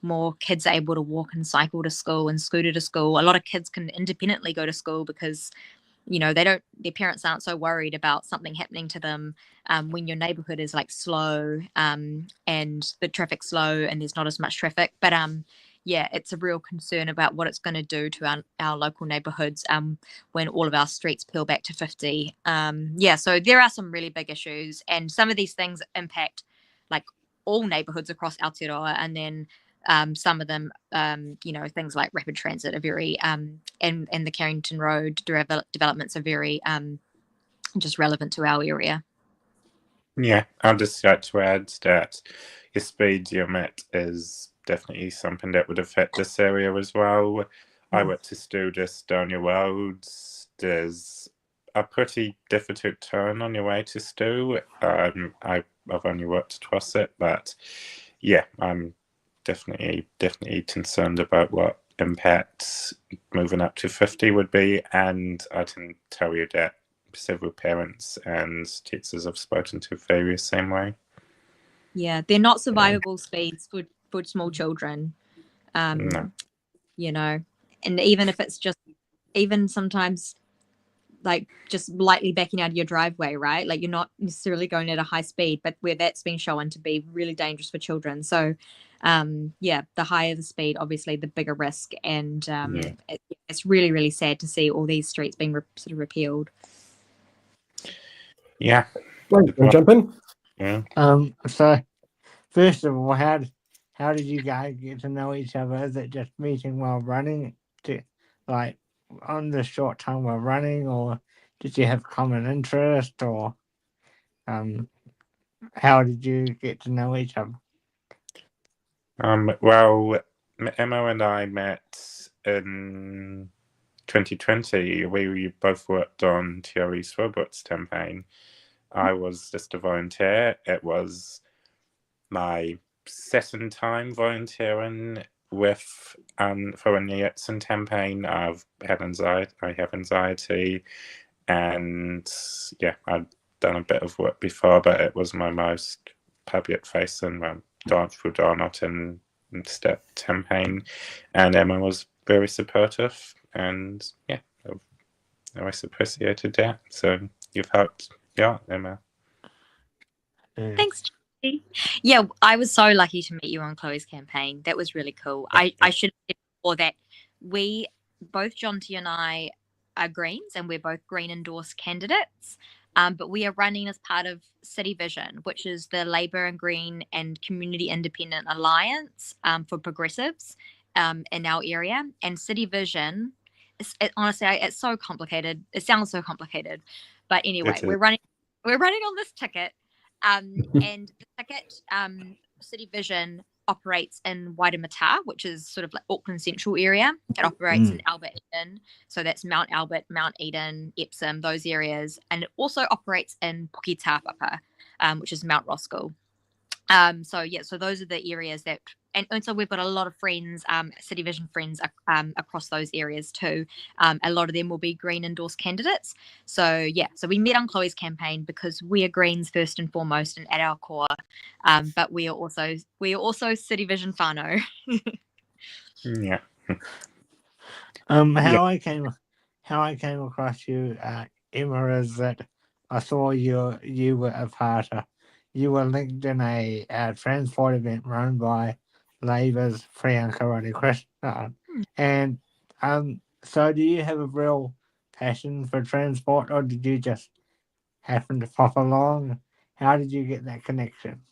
More kids are able to walk and cycle to school and scooter to school. A lot of kids can independently go to school, because their parents aren't so worried about something happening to them when your neighborhood is slow, and the traffic's slow and there's not as much traffic. But it's a real concern about what it's going to do to our local neighborhoods when all of our streets peel back to 50. So there are some really big issues, and some of these things impact all neighborhoods across Aotearoa, and then some of them, things like rapid transit are very, and the Carrington Road developments are very just relevant to our area. Yeah, I'd just like to add that your speed limit is definitely something that would affect this area as well. I went to still just down your roads. There's a pretty difficult turn on your way to Stu. I've only worked across it, but yeah, I'm definitely concerned about what impact moving up to 50 would be, and I can tell you that several parents and teachers I've spoken to feel the same way. Yeah, they're not survivable speeds for small children. No. You know, and even if it's just, even sometimes like just lightly backing out of your driveway, right? Like you're not necessarily going at a high speed, but where that's been shown to be really dangerous for children. So, yeah, the higher the speed, obviously, the bigger risk. And it's really, really sad to see all these streets being sort of repealed. Yeah. Wait, can I jump in? Yeah. So, first of all, how did you guys get to know each other? Is it just meeting while running, like on the short time while running, or did you have common interest, or how did you get to know each other? Well, Emma and I met in 2020. We both worked on Thierry Swoboot's campaign. I was just a volunteer. It was my second time volunteering with for a Nelson campaign. I have anxiety, and yeah, I'd done a bit of work before, but it was my most public facing dance for Donut and step campaign, and Emma was very supportive, and yeah, I always appreciated that. So you've helped, yeah, Emma. Thanks, Jonty. Yeah, I was so lucky to meet you on Chloe's campaign. That was really cool. I should have said before that both Jonty and I are Greens, and we're both Green endorsed candidates. But we are running as part of City Vision, which is the Labour and Green and Community Independent Alliance for progressives in our area. And City Vision, honestly, it's so complicated. It sounds so complicated, but anyway, we're running on this ticket. And the ticket, City Vision, operates in Waitemata, which is sort of like Auckland Central area. It operates in Albert Eden, so that's Mount Albert, Mount Eden, Epsom, those areas, and it also operates in Puketapapa, which is Mount Roskill. So those are the areas that, and so we've got a lot of friends, City Vision friends across those areas too. A lot of them will be Green endorsed candidates. So we met on Chloe's campaign because we are Greens first and foremost and at our core, but we are also City Vision whānau. Yeah. How I came across you, Emma, is that I saw you were a part of. You were linked in a transport event run by Labour's Priyanka Ranikrishnan. And so do you have a real passion for transport, or did you just happen to pop along? How did you get that connection?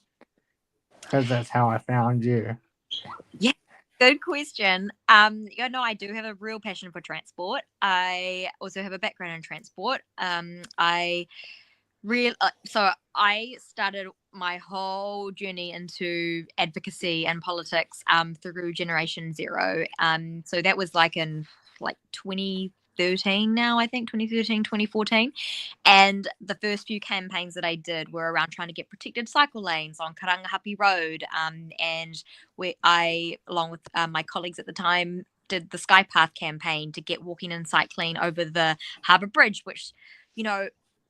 Because that's how I found you. Yeah, good question. I do have a real passion for transport. I also have a background in transport. So I started my whole journey into advocacy and politics through Generation Zero. So that was in 2013 now, I think, 2013, 2014. And the first few campaigns that I did were around trying to get protected cycle lanes on Karangahape Road. And I, along with my colleagues at the time, did the Skypath campaign to get walking and cycling over the Harbour Bridge, which,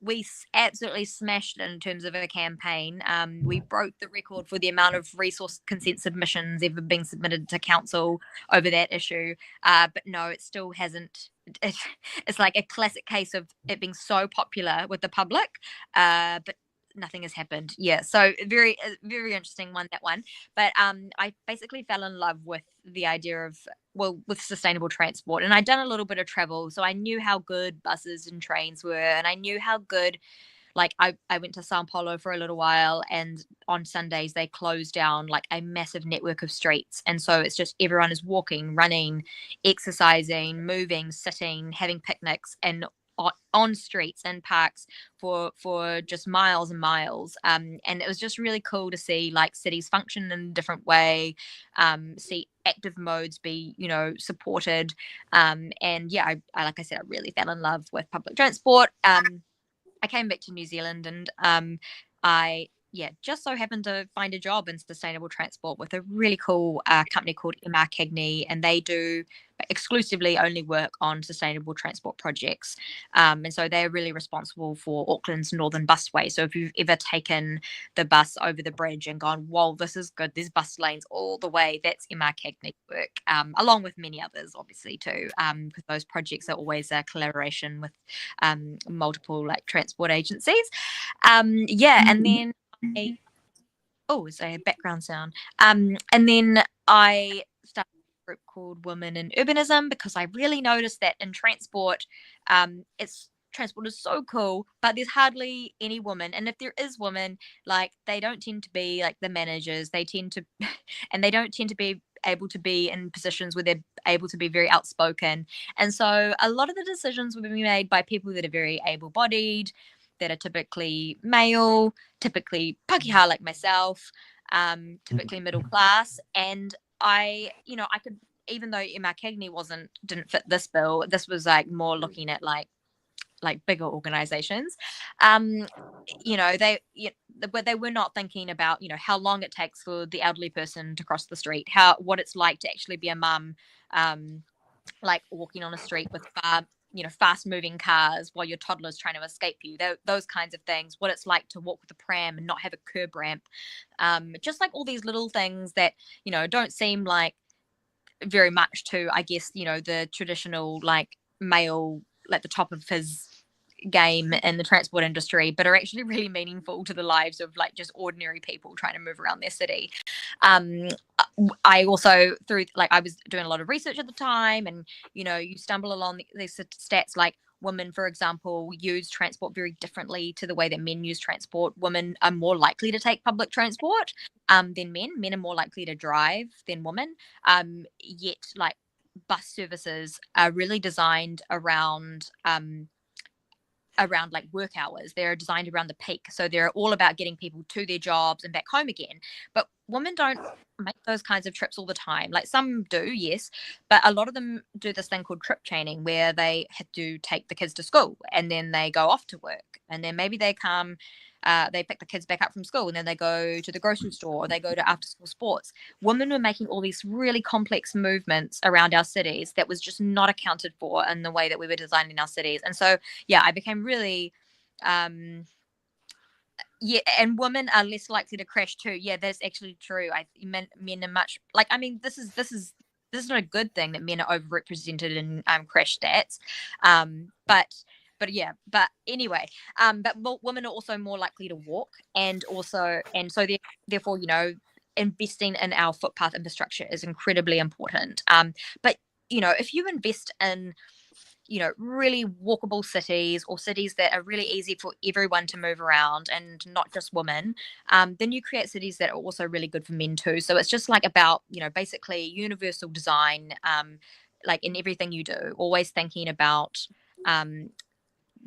we absolutely smashed it in terms of a campaign. We broke the record for the amount of resource consent submissions ever being submitted to council over that issue. But no, it still hasn't. It's like a classic case of it being so popular with the public, but nothing has happened. Yeah, so very interesting that one. But I basically fell in love with the idea of, with sustainable transport, and I'd done a little bit of travel, so I knew how good buses and trains were, and I knew how good, I went to Sao Paulo for a little while, and on Sundays they closed down a massive network of streets, and so it's just everyone is walking, running, exercising, moving, sitting, having picnics, and on streets and parks for just miles and miles. And it was just really cool to see like cities function in a different way, see active modes be, supported. And yeah, I like I said, I really fell in love with public transport. I came back to New Zealand and I just so happened to find a job in sustainable transport with a really cool company called MR Cagney, and they do exclusively only work on sustainable transport projects. And so they're really responsible for Auckland's Northern Busway. So if you've ever taken the bus over the bridge and gone, whoa, this is good, there's bus lanes all the way, that's MR Cagney work, along with many others, obviously, too, because those projects are always a collaboration with multiple like transport agencies. And then it's a background sound. And then I started a group called Women in Urbanism because I really noticed that in transport, transport is so cool, but there's hardly any women. And if there is women, like they don't tend to be like the managers. They tend to, and they don't tend to be able to be in positions where they're able to be very outspoken. And so a lot of the decisions will be made by people that are very able-bodied, that are typically male, typically Pakeha like myself, typically middle class. And I could, even though MR Cagney didn't fit this bill, this was like more looking at like bigger organizations. They were not thinking about, how long it takes for the elderly person to cross the street, what it's like to actually be a mum, like walking on a street with fast moving cars while your toddler's trying to escape you, those kinds of things, what it's like to walk with a pram and not have a curb ramp, just like all these little things that, don't seem like very much to, I guess, the traditional like male, like the top of his game in the transport industry, but are actually really meaningful to the lives of like just ordinary people trying to move around their city. I also, I was doing a lot of research at the time, and you stumble along these stats like women, for example, use transport very differently to the way that men use transport. Women are more likely to take public transport than men. Men are more likely to drive than women. Yet like bus services are really designed around like work hours. They're designed around the peak, so they're all about getting people to their jobs and back home again. But women don't make those kinds of trips all the time. Like some do, yes, but a lot of them do this thing called trip chaining, where they have to take the kids to school and then they go off to work, and then maybe they come, they pick the kids back up from school, and then they go to the grocery store, or they go to after school sports. Women were making all these really complex movements around our cities that was just not accounted for in the way that we were designing our cities. And so, I became really, and women are less likely to crash too. Yeah, that's actually true. Men are much this is not a good thing that men are overrepresented in crash stats. But anyway, but women are also more likely to walk, and so therefore, investing in our footpath infrastructure is incredibly important. But if you invest in really walkable cities, or cities that are really easy for everyone to move around and not just women, then you create cities that are also really good for men too. So it's just like about, basically universal design, like in everything you do, always thinking about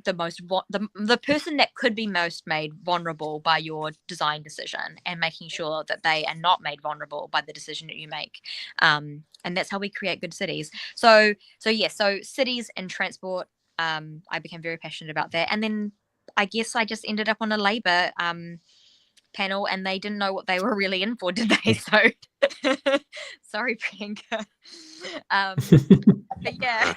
the person that could be most made vulnerable by your design decision, and making sure that they are not made vulnerable by the decision that you make. And that's how we create good cities. So cities and transport, I became very passionate about that. And then I guess I just ended up on a Labour panel, and they didn't know what they were really in for, did they? So sorry, Priyanka. But yeah,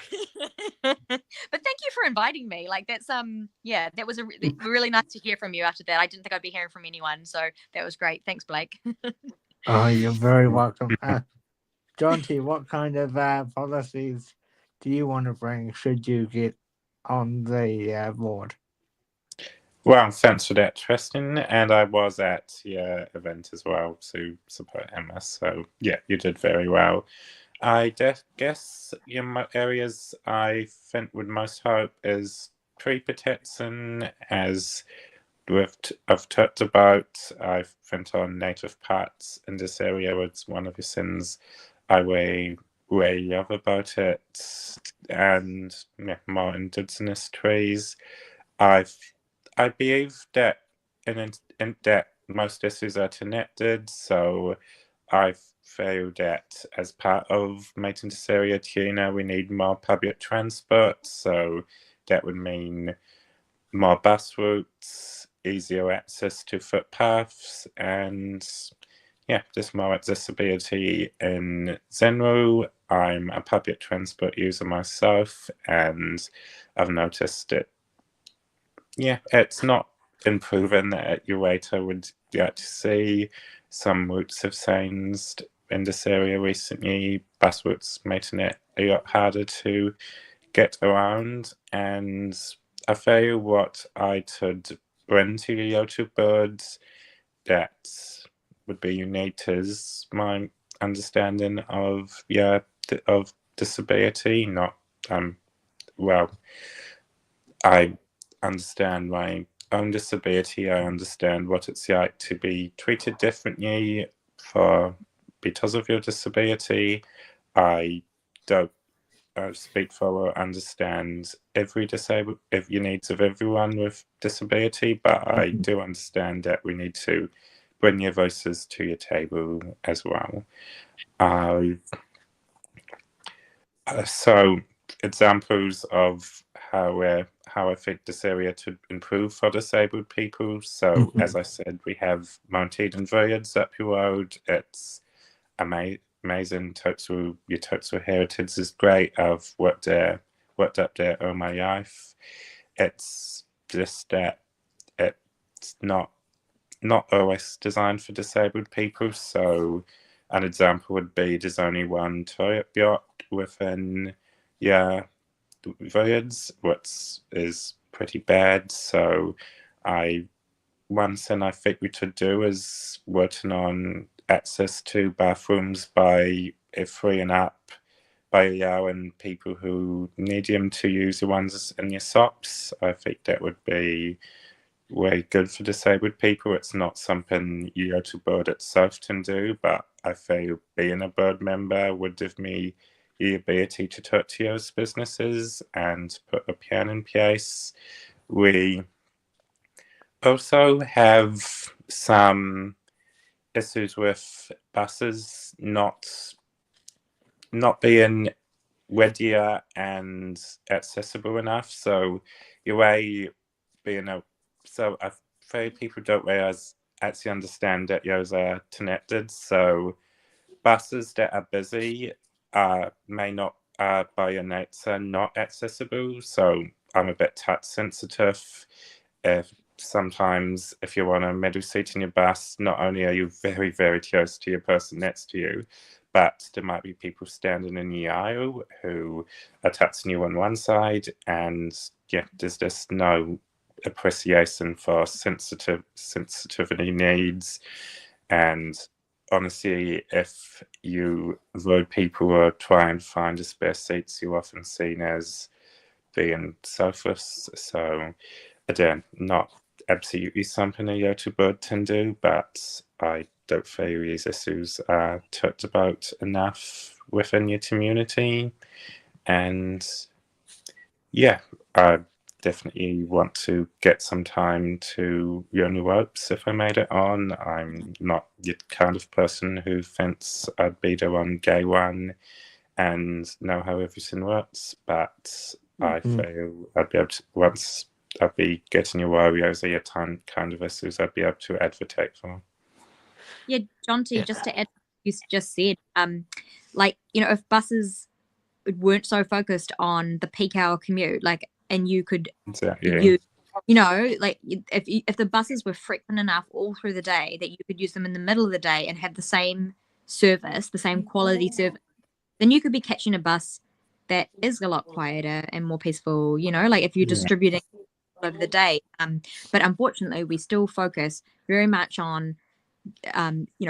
but thank you for inviting me. Like that's that was really nice to hear from you after that. I didn't think I'd be hearing from anyone, so that was great. Thanks, Blake. Oh, you're very welcome. Jonty, what kind of policies do you want to bring should you get on the board? Well, thanks for that, Tristan. And I was at your event as well to support Emma. So yeah, you did very well. I guess areas I think would most help is tree protection, as I've talked about. I think on native parts in this area was one of the things I really way of about it, and more Indigenous trees. I believe that in that most issues are connected, so I feel that as part of making this area cleaner, we need more public transport. So that would mean more bus routes, easier access to footpaths, and just more accessibility in general. I'm a public transport user myself, and I've noticed it. It's not improving at your rate I would like to see. Some routes have changed in this area recently. Bus routes making it a lot harder to get around, and I feel what I could bring to the YouTube birds that would be unique is my understanding of disability. Not I understand my own disability. I understand what it's like to be treated differently because of your disability. I don't speak for or understand every needs of everyone with disability, but I do understand that we need to bring your voices to your table as well. So examples of how I think this area to improve for disabled people. So as I said, we have Mount Eden Village up your road. It's amazing. Your Total heritage is great. I've worked up there all my life. It's just that it's not always designed for disabled people. So an example would be there's only one toilet block within village, which is pretty bad. So one thing I think we could do is working on access to bathrooms by freeing up, by allowing people who need them to use the ones in your shops. I think that would be way good for disabled people. It's not something you go to board itself can do, but I feel being a board member would give me the ability to talk to those businesses and put a plan in place. We also have some issues with buses not being readier and accessible enough. So your way being so I feel people don't actually understand that those are connected. So buses that are busy may not by your nature not accessible. So I'm a bit touch sensitive. Sometimes if you're on a middle seat in your bus, not only are you very, very close to your person next to you, but there might be people standing in the aisle who are touching you on one side, and there's just no appreciation for sensitivity needs. And honestly, if you avoid people or try and find a spare seats, you're often seen as being selfish. So again, not absolutely something a YouTube bird can do, but I don't feel these issues are talked about enough within your community. And I definitely want to get some time to learn the ropes if I made it on. I'm not the kind of person who thinks I'd be the one gay one and know how everything works, but I feel I'd be able to, once I'd be getting your warriors, are kind of issues I'd be able to advocate for. Yeah, Jonty, just to add what you just said, if buses weren't so focused on the peak hour commute, and you could if the buses were frequent enough all through the day that you could use them in the middle of the day and have the same service, the same quality service, then you could be catching a bus that is a lot quieter and more peaceful, if you're distributing over the day. But unfortunately, we still focus very much on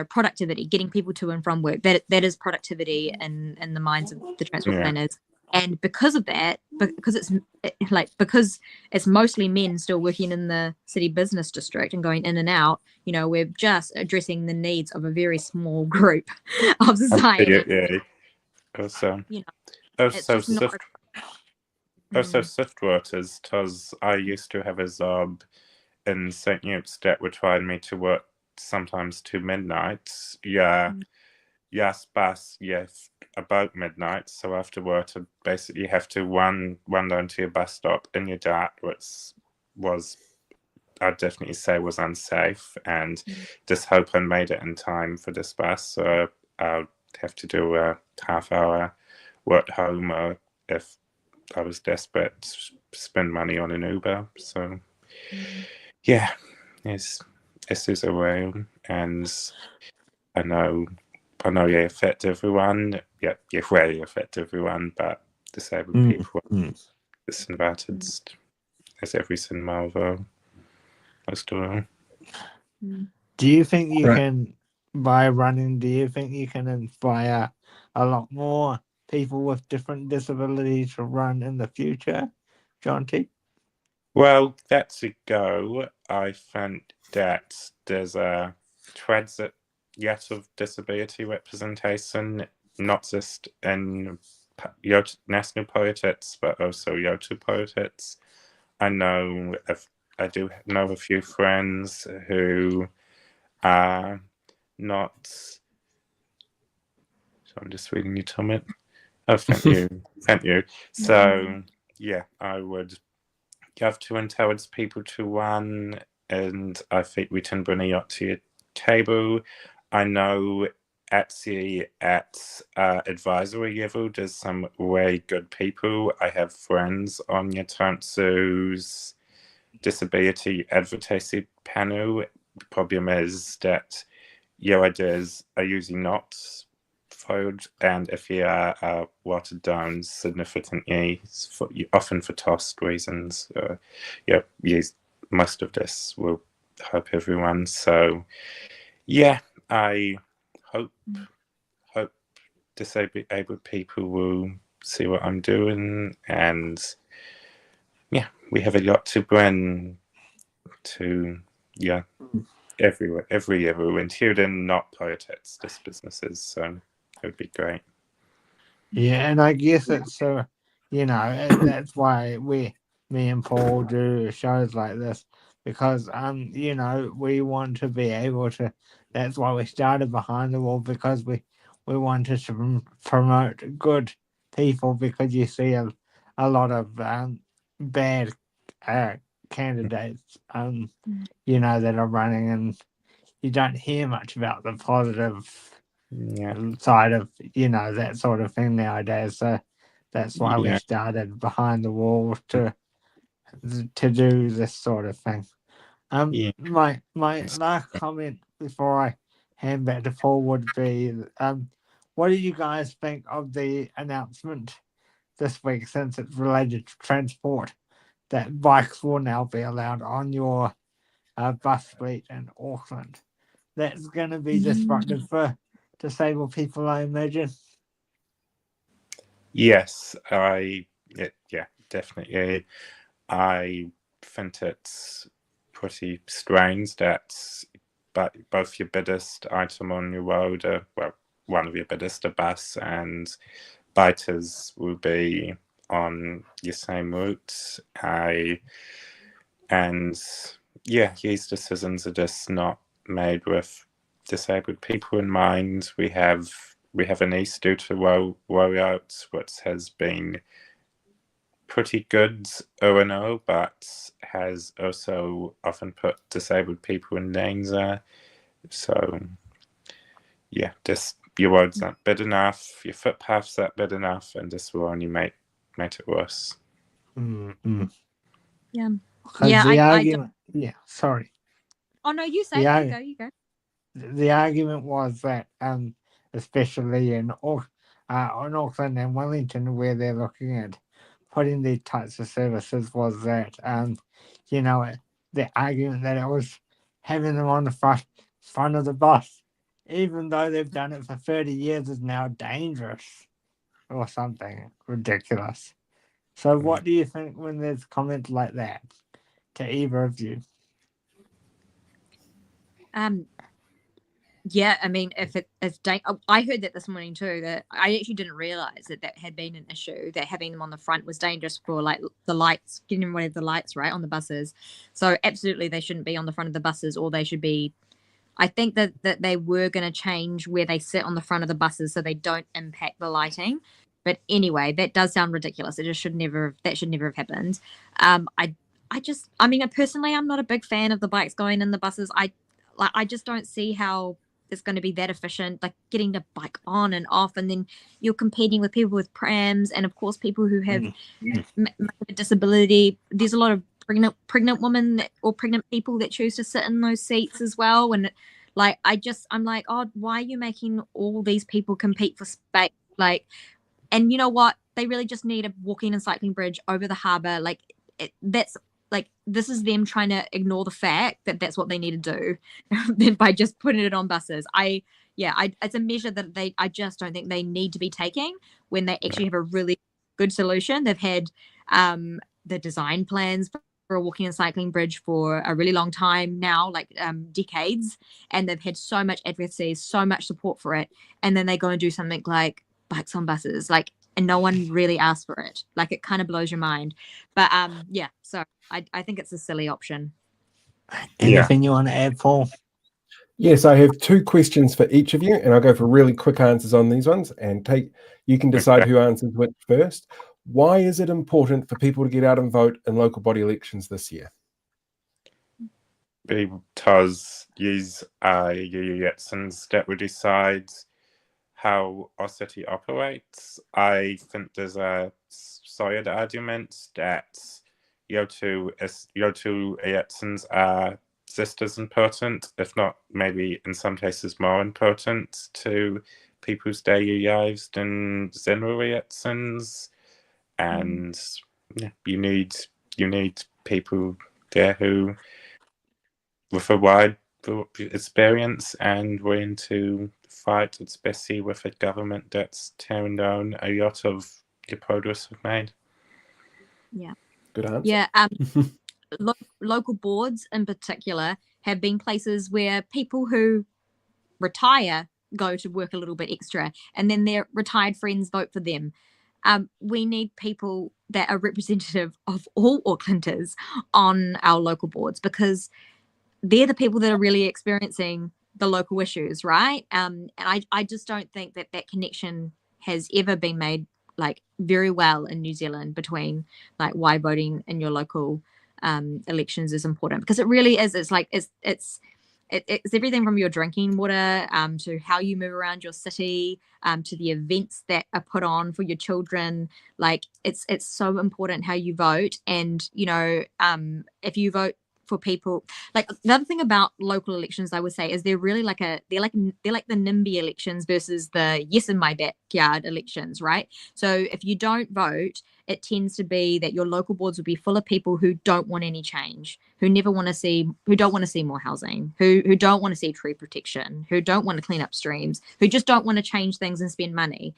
productivity, getting people to and from work. That is productivity in the minds of the transport planners. And because of that, because it's mostly men still working in the city business district and going in and out, we're just addressing the needs of a very small group of society. Also, you know, it's also just not. shift workers, because I used to have a job in St. Newt's that required me to work sometimes to midnight. Yeah, yes, but yes, about midnight. So after work, I basically have to run down to your bus stop in your dark, which was, I'd definitely say, was unsafe. And just hope I made it in time for this bus. So I'll have to do a half-hour work home, or if I was desperate, spend money on an Uber. So yeah, yes, this is a way, and I know you affect everyone. Yeah, you really affect everyone, but disabled people are disadvantaged as every sin Marvel. Most of all. Do you think you Right. can, by running, do you think you can inspire a lot more people with different disabilities to run in the future, Jonty? Well, that's a go. I think that there's a transit yet of disability representation, not just in national politics, but also Yoto politics. I do know a few friends who are not. So I'm just reading your comment. Oh, thank you. So yeah, I would have to encourage people to run, and I think we can bring a yacht to your table. I know actually at advisory level, there's some really good people. I have friends on your Tansu's disability advocacy panel. The problem is that your ideas are usually not followed, and if you are watered down significantly, often for cost reasons, most of this will help everyone. So yeah, I hope disabled people will see what I'm doing, and yeah, we have a lot to bring to everywhere, including not politics, just businesses. So it would be great. Yeah, and I guess it's that's why me and Paul do shows like this, because we want to be able to. That's why we started Behind the Wall, because we wanted to promote good people, because you see a lot of bad candidates that are running, and you don't hear much about the positive side of that sort of thing nowadays. So that's why we started Behind the Wall to do this sort of thing. My last comment before I hand back to Paul would be, what do you guys think of the announcement this week, since it's related to transport, that bikes will now be allowed on your bus fleet in Auckland? That's going to be disruptive for disabled people, I imagine. Yes, definitely. I think it's pretty strange that both your biggest item on your road, one of your biggest, a bus, and biters will be on your same route. These decisions are just not made with disabled people in mind. We have an e-scooter rollout, which has been pretty good O&O, but has also often put disabled people in danger. So yeah, just your roads aren't big enough, your footpaths aren't big enough, and this will only make it worse. Sorry. Oh no, you say it. You go. The argument was that, especially in Auckland and Wellington, where they're looking at putting these types of services, was that the argument that it was having them on the front of the bus, even though they've done it for 30 years, is now dangerous or something ridiculous. So what do you think when there's comments like that to either of you? Yeah, I mean, if I heard that this morning too, that I actually didn't realize that had been an issue, that having them on the front was dangerous for like the lights, getting rid of the lights, right, on the buses. So absolutely they shouldn't be on the front of the buses, or they should be, I think that they were going to change where they sit on the front of the buses so they don't impact the lighting. But anyway, that does sound ridiculous. It just should never have happened. I mean, personally, I'm not a big fan of the bikes going in the buses. I just don't see how it's going to be that efficient, like getting the bike on and off, and then you're competing with people with prams, and of course people who have a disability. There's a lot of pregnant women or pregnant people that choose to sit in those seats as well. And like, I'm like, oh, why are you making all these people compete for space? Like, and you know what? They really just need a walking and cycling bridge over the harbour. Like, that's like, this is them trying to ignore the fact that that's what they need to do by just putting it on buses. It's a measure that I just don't think they need to be taking when they actually have a really good solution. They've had the design plans for a walking and cycling bridge for a really long time now, like decades, and they've had so much advocacy, so much support for it, and then they go and do something like bikes on buses, like, and no one really asked for it. Like, it kind of blows your mind. But so I think it's a silly option. Anything you want to add, Paul? Yes, I have 2 questions for each of you, and I'll go for really quick answers on these ones, and you can decide who answers which first. Why is it important for people to get out and vote in local body elections this year? Because these are elections that will decide how our city operates. I think there's a solid argument that your two elections are just as important, if not maybe in some cases more important, to people's daily lives than general elections. And you need people there who with a wide experience and willing to fight, especially with a government that's tearing down a lot of the progress we've made. Yeah. Good answer. Yeah. Local boards in particular have been places where people who retire go to work a little bit extra, and then their retired friends vote for them. We need people that are representative of all Aucklanders on our local boards, because they're the people that are really experiencing the local issues, right? And I just don't think that connection has ever been made like very well in New Zealand between like why voting in your local elections is important, because it really is. It's like it's everything from your drinking water to how you move around your city, to the events that are put on for your children. Like, it's so important how you vote. And if you vote for people, like, the other thing about local elections, I would say, is they're really like they're like the NIMBY elections versus the yes in my backyard elections, right? So if you don't vote, it tends to be that your local boards will be full of people who don't want any change, who don't want to see more housing, who don't want to see tree protection, who don't want to clean up streams, who just don't want to change things and spend money.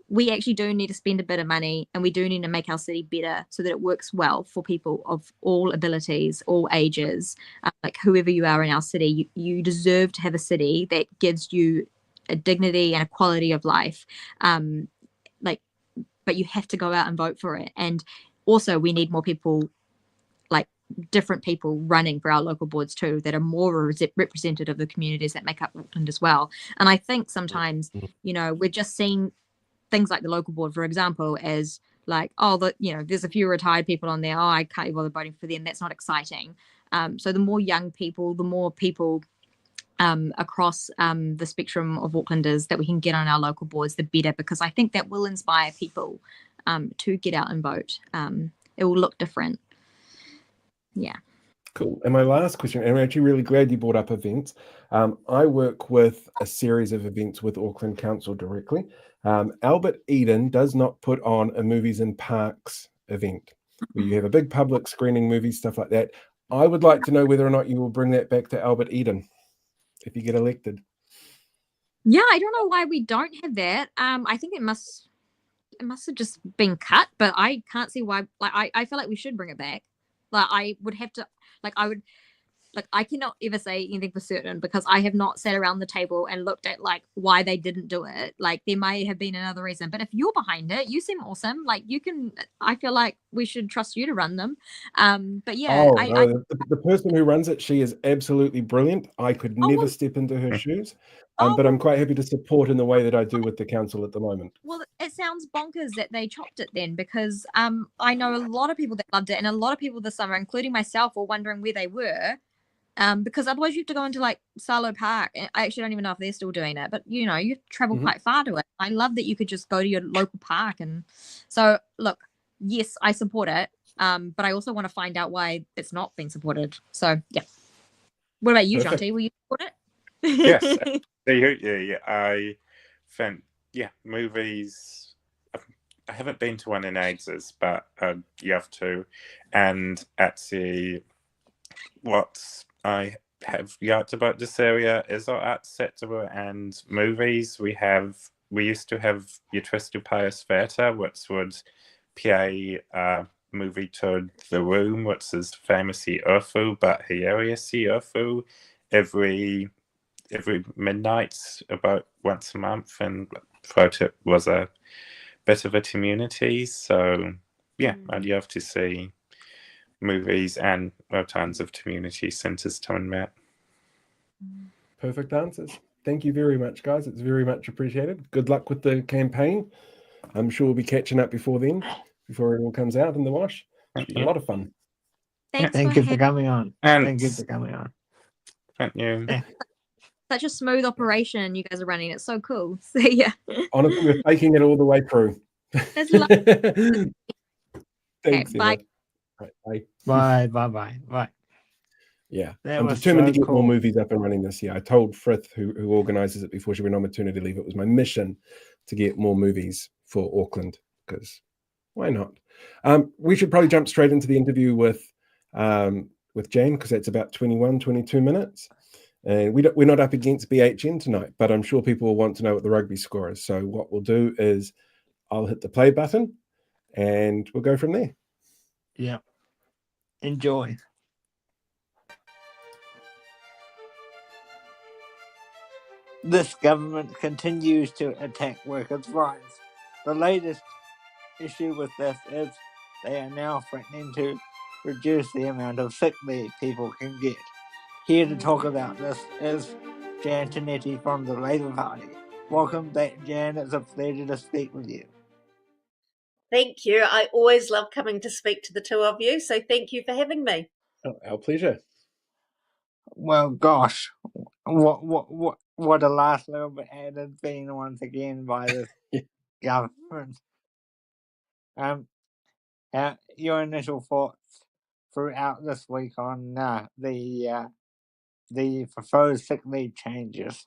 We actually do need to spend a bit of money, and we do need to make our city better so that it works well for people of all abilities, all ages, like whoever you are in our city. You deserve to have a city that gives you a dignity and a quality of life. But you have to go out and vote for it. And also, we need more people, like different people, running for our local boards too, that are more representative of the communities that make up Auckland as well. And I think sometimes, we're just seeing things like the local board, for example, as like, there's a few retired people on there. Oh, I can't be bothered voting for them. That's not exciting. So the more young people, the more people across the spectrum of Aucklanders that we can get on our local boards, the better, because I think that will inspire people to get out and vote. It will look different. Yeah. Cool. And my last question, and I'm actually really glad you brought up events. I work with a series of events with Auckland Council directly. Albert Eden does not put on a movies and parks event where you have a big public screening, movies, stuff like that. I would like to know whether or not you will bring that back to Albert Eden if you get elected. Yeah, I don't know why we don't have that. I think it must have just been cut, but I can't see why. Like, I feel like we should bring it back. Like, I would have to, like, like I cannot ever say anything for certain because I have not sat around the table and looked at like why they didn't do it. Like there may have been another reason, but if you're behind it, you seem awesome. Like you can, I feel like we should trust you to run them. But yeah, the person who runs it, she is absolutely brilliant. I could never step into her shoes, but I'm quite happy to support in the way that I do with the council at the moment. Well, it sounds bonkers that they chopped it then, because I know a lot of people that loved it, and a lot of people this summer, including myself, were wondering where they were. Because otherwise you have to go into like Salo Park. I actually don't even know if they're still doing it, but you know, you travel quite far to it. I love that you could just go to your local park. And so look, yes, I support it. But I also want to find out why it's not being supported. So yeah. What about you, Jonty? Will you support it? Yes. I think, movies, I haven't been to one in ages, but you have to. And actually, what I have yet about this area is our art sector and movies. We used to have Utrecht Pius Theatre, which would play a movie to The Room, which is famously Urfu, but hilarious Urfu, every midnight, about once a month, and thought it was a bit of a community. So I'd love to see movies and tons of community centres to unmet. Perfect answers. Thank you very much, guys. It's very much appreciated. Good luck with the campaign. I'm sure we'll be catching up before then, before it all comes out in the wash. It's been a lot of fun. Thank you for coming on. Thank you for coming on. Thank you. Such a smooth operation you guys are running. It's so cool. So yeah. Honestly, we're taking it all the way through. That's lovely. Thanks. Bye. Bye. Yeah, That I'm was determined so to get more cool. movies up and running this year. I told Frith, who organises it before she went on maternity leave, it was my mission to get more movies for Auckland, because why not? We should probably jump straight into the interview with Jan, because that's about 22 minutes. And we're not up against BHN tonight, but I'm sure people will want to know what the rugby score is. So what we'll do is I'll hit the play button and we'll go from there. Yeah. Enjoy. This government continues to attack workers' rights. The latest issue with this is they are now threatening to reduce the amount of sick leave people can get. Here to talk about this is Jan Tinetti from the Labour Party. Welcome back, Jan. It's a pleasure to speak with you. Thank you. I always love coming to speak to the two of you, so thank you for having me. Oh, our pleasure. Well, gosh, what a last little bit added been once again by the government. Your initial thoughts throughout this week on the proposed sick leave changes?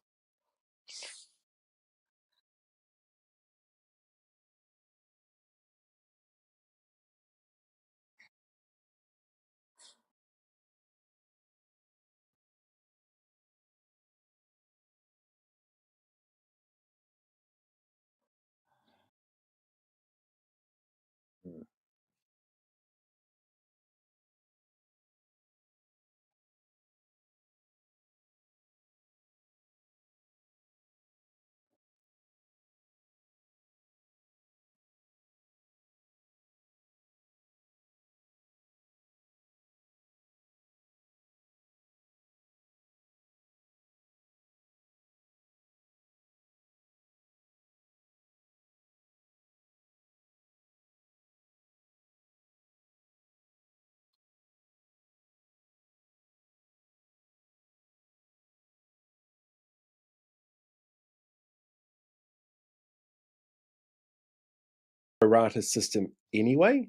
Prorata system anyway.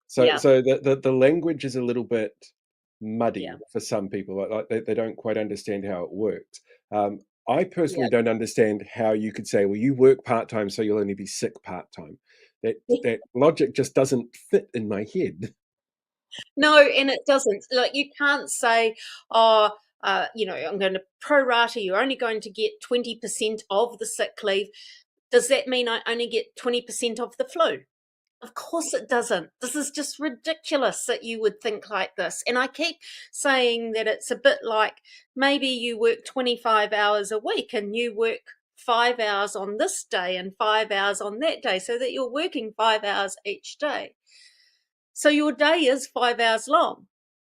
So Yeah. so the language is a little bit muddy for some people. Like they don't quite understand how it works. I personally don't understand how you could say, well, you work part-time, so you'll only be sick part-time. That logic just doesn't fit in my head. No, and it doesn't. Like, you can't say, I'm going to prorata, you're only going to get 20% of the sick leave. Does that mean I only get 20% of the flu? Of course it doesn't. This is just ridiculous that you would think like this. And I keep saying that it's a bit like maybe you work 25 hours a week and you work 5 hours on this day and 5 hours on that day, so that you're working 5 hours each day. So your day is 5 hours long.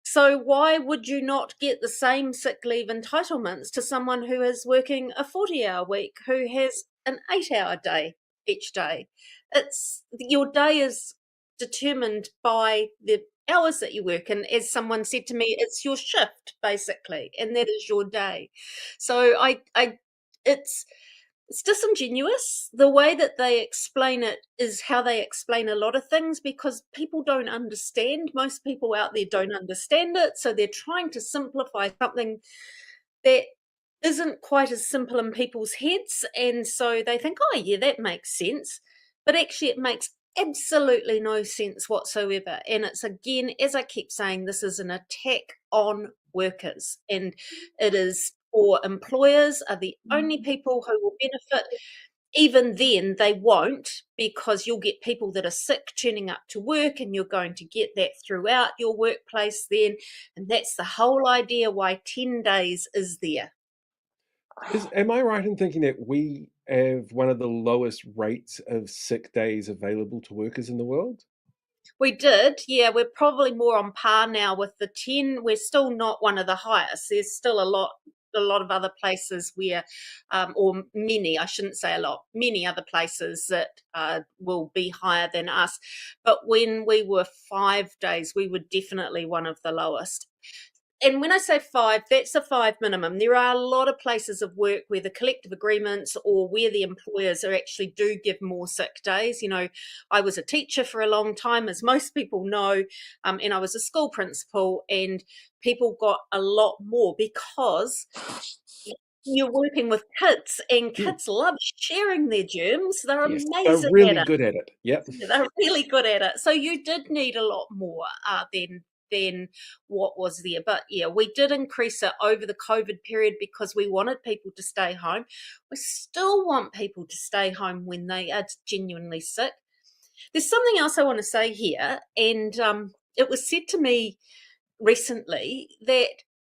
So why would you not get the same sick leave entitlements to someone who is working a 40-hour week, who has an 8-hour day each day? It's your day is determined by the hours that you work, and as someone said to me, it's your shift basically, and that is your day. So it's disingenuous. The way that they explain it is how they explain a lot of things, because people don't understand. Most people out there don't understand it, so they're trying to simplify something that isn't quite as simple in people's heads, and so they think, oh yeah, that makes sense, but actually it makes absolutely no sense whatsoever. And it's, again, as I keep saying, this is an attack on workers, and it is, or employers are the only people who will benefit. Even then they won't, because you'll get people that are sick turning up to work, and you're going to get that throughout your workplace then, and that's the whole idea why 10 days is there. Am I right in thinking that we have one of the lowest rates of sick days available to workers in the world? We did, yeah. We're probably more on par now with the 10. We're still not one of the highest. There's still a lot of other places where, or many, I shouldn't say a lot, many other places that will be higher than us. But when we were 5 days, we were definitely one of the lowest. And when I say 5, that's a 5 minimum. There are a lot of places of work where the collective agreements, or where the employers are actually do give more sick days. You know, I was a teacher for a long time, as most people know, and I was a school principal, and people got a lot more because you're working with kids, and kids love sharing their germs. They're amazing They're really at it. good at it. Yep. They're really good at it. So you did need a lot more than what was there. But yeah, we did increase it over the COVID period because we wanted people to stay home. We still want people to stay home when they are genuinely sick. There's something else I want to say here, and it was said to me recently that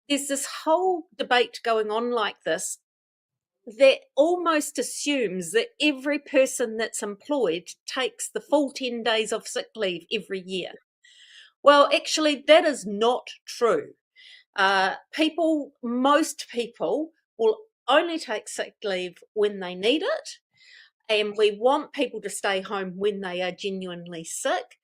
there's this whole debate going on like this that almost assumes that every person that's employed takes the full 10 days of sick leave every year. Well, actually, that is not true. Most people will only take sick leave when they need it, and we want people to stay home when they are genuinely sick.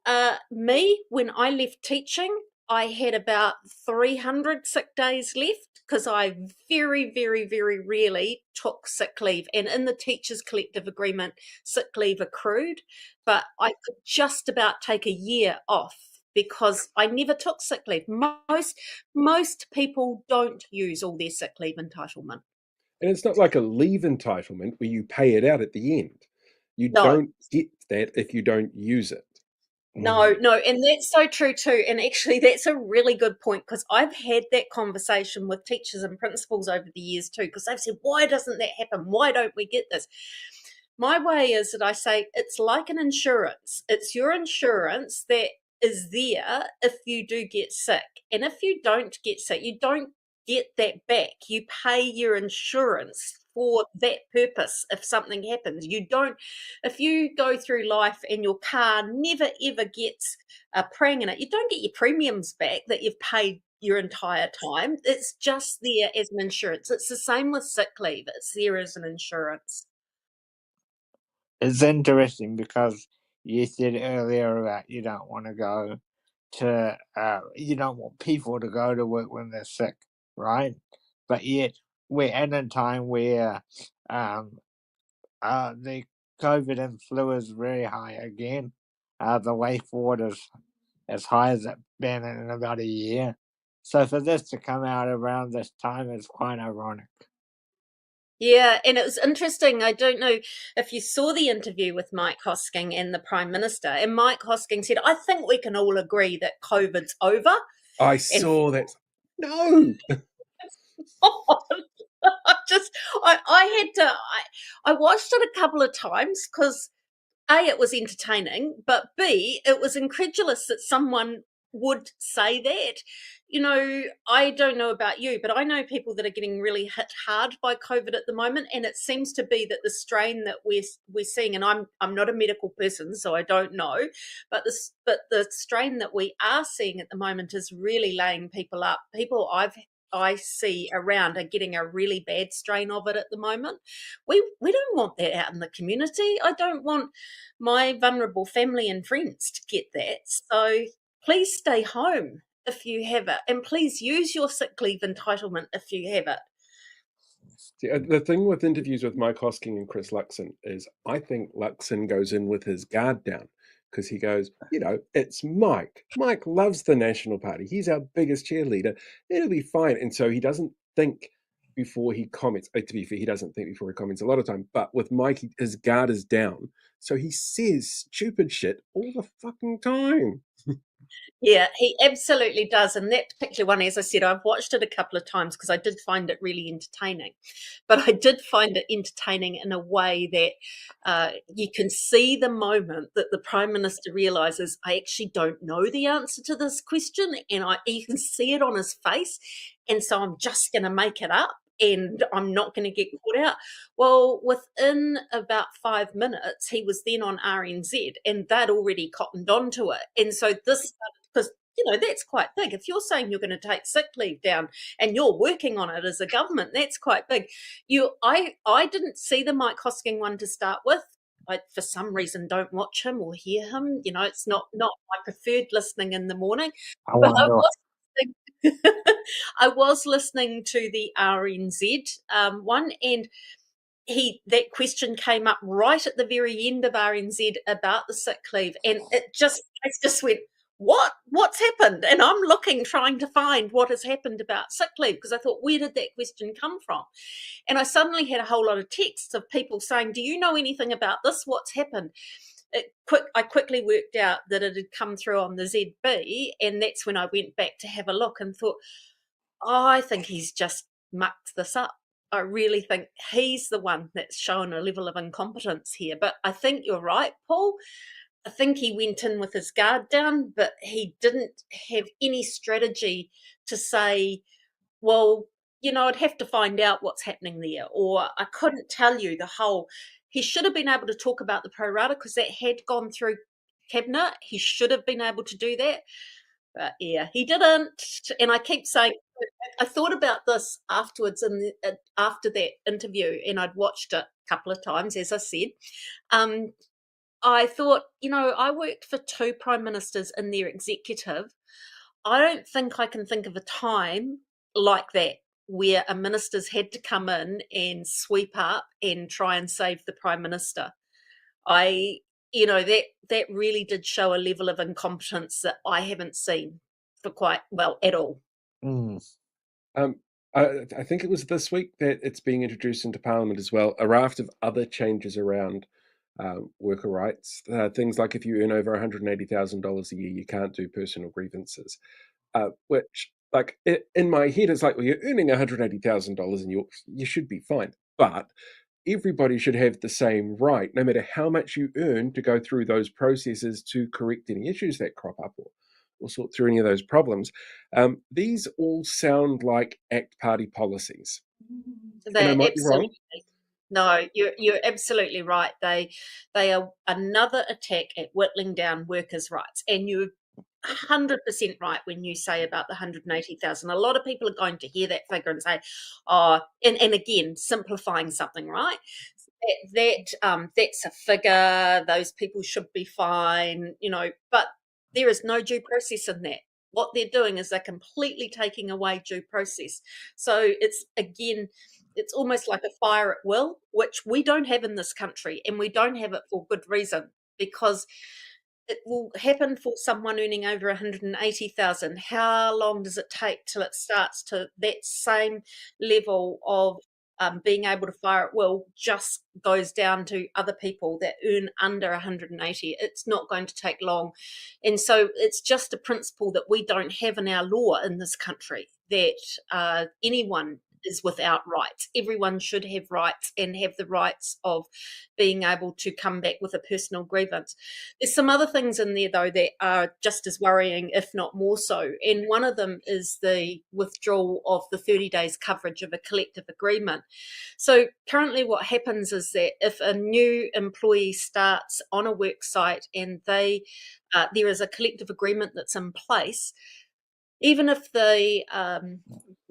When I left teaching, I had about 300 sick days left, because I very, very, very rarely took sick leave. And in the teachers' collective agreement, sick leave accrued, but I could just about take a year off because I never took sick leave. Most people don't use all their sick leave entitlement. And it's not like a leave entitlement where you pay it out at the end. You don't get that if you don't use it. No, and that's so true too. And actually, that's a really good point, because I've had that conversation with teachers and principals over the years too, because they've said, why doesn't that happen? Why don't we get this? My way is that I say it's like an insurance. It's your insurance that is there if you do get sick. And if you don't get sick, you don't get that back. You pay your insurance for that purpose if something happens. You don't, if you go through life and your car never ever gets a prang in it, you don't get your premiums back that you've paid your entire time. It's just there as an insurance. It's the same with sick leave. It's there as an insurance. It's interesting because you said earlier about you don't want to go to, you don't want people to go to work when they're sick, right? But yet we're at a time where the COVID and flu is very high again. The way forward is as high as it's been in about a year. So for this to come out around this time is quite ironic. Yeah, and it was interesting. I don't know if you saw the interview with Mike Hosking and the Prime Minister, and Mike Hosking said, I think we can all agree that COVID's over. I saw that. No. I watched it a couple of times because A, it was entertaining, but B, it was incredulous that someone would say that. You know, I don't know about you, but I know people that are getting really hit hard by COVID at the moment, and it seems to be that the strain that we're seeing, and I'm not a medical person, so I don't know, but the strain that we are seeing at the moment is really laying people up. People I see around are getting a really bad strain of it at the moment. We don't want that out in the community. I don't want my vulnerable family and friends to get that. So please stay home if you have it, and please use your sick leave entitlement if you have it. See, the thing with interviews with Mike Hosking and Chris Luxon is I think Luxon goes in with his guard down because he goes, you know, it's Mike. Mike loves the National Party. He's our biggest cheerleader. It'll be fine. And so he doesn't think before he comments. To be fair, he doesn't think before he comments a lot of time. But with Mike, his guard is down. So he says stupid shit all the fucking time. Yeah, he absolutely does. And that particular one, as I said, I've watched it a couple of times because I did find it really entertaining. But I did find it entertaining in a way that you can see the moment that the Prime Minister realises, I actually don't know the answer to this question, and you can see it on his face. And so I'm just going to make it up, and I'm not going to get caught out. Well, within about 5 minutes, he was then on RNZ, and they'd already cottoned onto it. And so this, because, you know, that's quite big. If you're saying you're going to take sick leave down and you're working on it as a government, that's quite big. I didn't see the Mike Hosking one to start with. I, for some reason, don't watch him or hear him. You know, it's not my preferred listening in the morning. But I was listening to the RNZ one, and that question came up right at the very end of RNZ about the sick leave, and I just went, what's happened? And I'm trying to find what has happened about sick leave, because I thought, where did that question come from? And I suddenly had a whole lot of texts of people saying, do you know anything about this? What's happened? I quickly worked out that it had come through on the ZB, and that's when I went back to have a look and thought, I think he's just mucked this up. I really think he's the one that's shown a level of incompetence here. But I think you're right, Paul. I think he went in with his guard down, but he didn't have any strategy to say, well, you know, I'd have to find out what's happening there, or I couldn't tell you the whole. He should have been able to talk about the pro rata because that had gone through Cabinet. He should have been able to do that. But yeah, he didn't. And I keep saying, I thought about this afterwards, and after that interview, and I'd watched it a couple of times, as I said. I thought, you know, I worked for 2 prime ministers in their executive. I don't think I can think of a time like that where a minister's had to come in and sweep up and try and save the prime minister. You know, that really did show a level of incompetence that I haven't seen for quite well at all. I think it was this week that it's being introduced into Parliament as well, a raft of other changes around worker rights. Things like if you earn over $180,000 a year, you can't do personal grievances, which, like, in my head, it's like, well, you're earning $180,000 and you should be fine. But everybody should have the same right, no matter how much you earn, to go through those processes to correct any issues that crop up or sort through any of those problems. These all sound like ACT Party policies. They're absolutely. No, you're absolutely right. They are another attack at whittling down workers' rights. And you're 100% right when you say about the 180,000. A lot of people are going to hear that figure and say, oh, and again, simplifying something, right? That's a figure. Those people should be fine, you know, but there is no due process in that. What they're doing is they're completely taking away due process. So it's almost like a fire at will, which we don't have in this country, and we don't have it for good reason, because it will happen for someone earning over 180,000. How long does it take till it starts to that same level of being able to fire at will just goes down to other people that earn under 180? It's not going to take long. And so it's just a principle that we don't have in our law in this country, that anyone is without rights. Everyone should have rights and have the rights of being able to come back with a personal grievance. There's some other things in there, though, that are just as worrying, if not more so. And one of them is the withdrawal of the 30 days coverage of a collective agreement. So currently what happens is that if a new employee starts on a work site and there is a collective agreement that's in place, even if the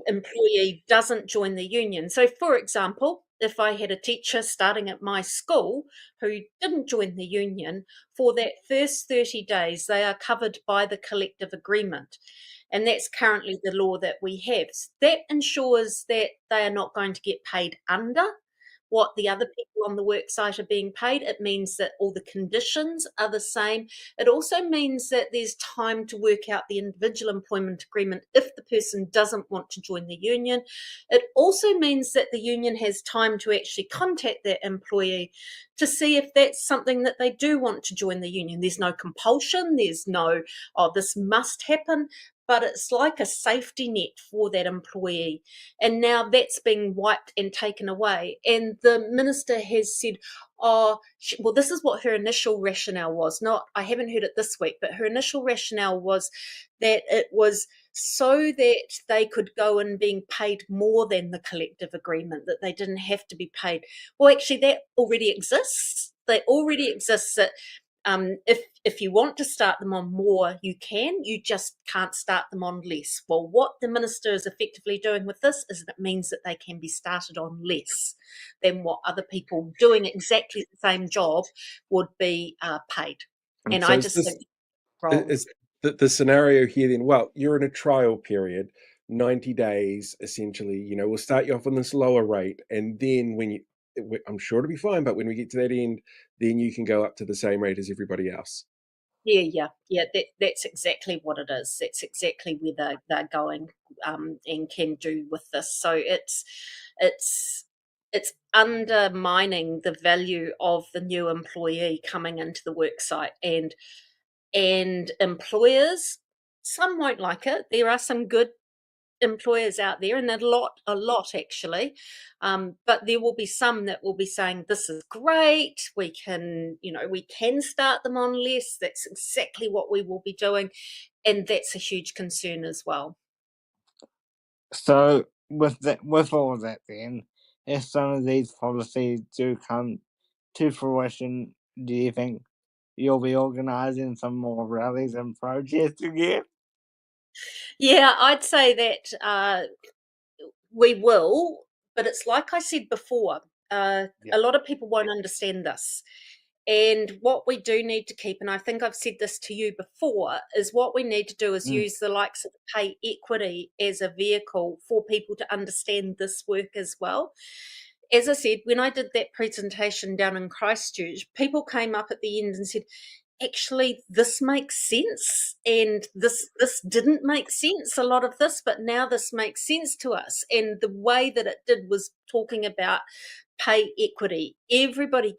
employee doesn't join the union. So, for example, if I had a teacher starting at my school who didn't join the union, for that first 30 days, they are covered by the collective agreement. And that's currently the law that we have. That ensures that they are not going to get paid under what the other people on the work site are being paid. It means that all the conditions are the same. It also means that there's time to work out the individual employment agreement if the person doesn't want to join the union. It also means that the union has time to actually contact that employee to see if that's something that they do want to join the union. There's no compulsion, there's no, oh, this must happen, but it's like a safety net for that employee. And now that's being wiped and taken away. And the minister has said, oh, well, this is what her initial rationale was. I haven't heard it this week, but her initial rationale was that it was so that they could go in being paid more than the collective agreement, that they didn't have to be paid. Well, actually, that already exists. That already exists that if you want to start them on more, you can. You just can't start them on less. Well, what the minister is effectively doing with this is that it means that they can be started on less than what other people doing exactly the same job would be paid. And so I just think is the scenario here then, well, you're in a trial period, 90 days essentially, we'll start you off on this lower rate, and then I'm sure it'll be fine, but when we get to that end, then you can go up to the same rate as everybody else. Yeah. That's exactly what it is. That's exactly where they're going and can do with this. So it's undermining the value of the new employee coming into the worksite, and employers, some won't like it. There are some good employers out there, and a lot actually, but there will be some that will be saying this is great, we can start them on less, that's exactly what we will be doing, and that's a huge concern as well. So with all that then, if some of these policies do come to fruition, do you think you'll be organising some more rallies and protests again? Yeah, I'd say that we will, but it's like I said before, a lot of people won't understand this. And what we do need to keep, and I think I've said this to you before, is what we need to do is use the likes of pay equity as a vehicle for people to understand this work as well. As I said, when I did that presentation down in Christchurch, people came up at the end and said, actually, this makes sense, and this didn't make sense, a lot of this, but now this makes sense to us. And the way that it did was talking about pay equity. Everybody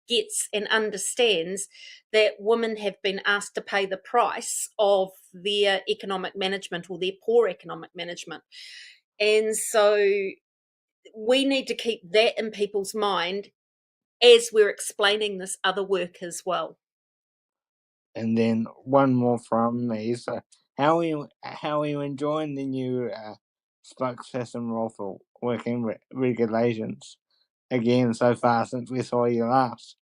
gets and understands that women have been asked to pay the price of their economic management or their poor economic management. And so we need to keep that in people's mind as we're explaining this other work as well. And then one more from me. So how are you enjoying the new spokesperson role for working regulations again so far since we saw you last?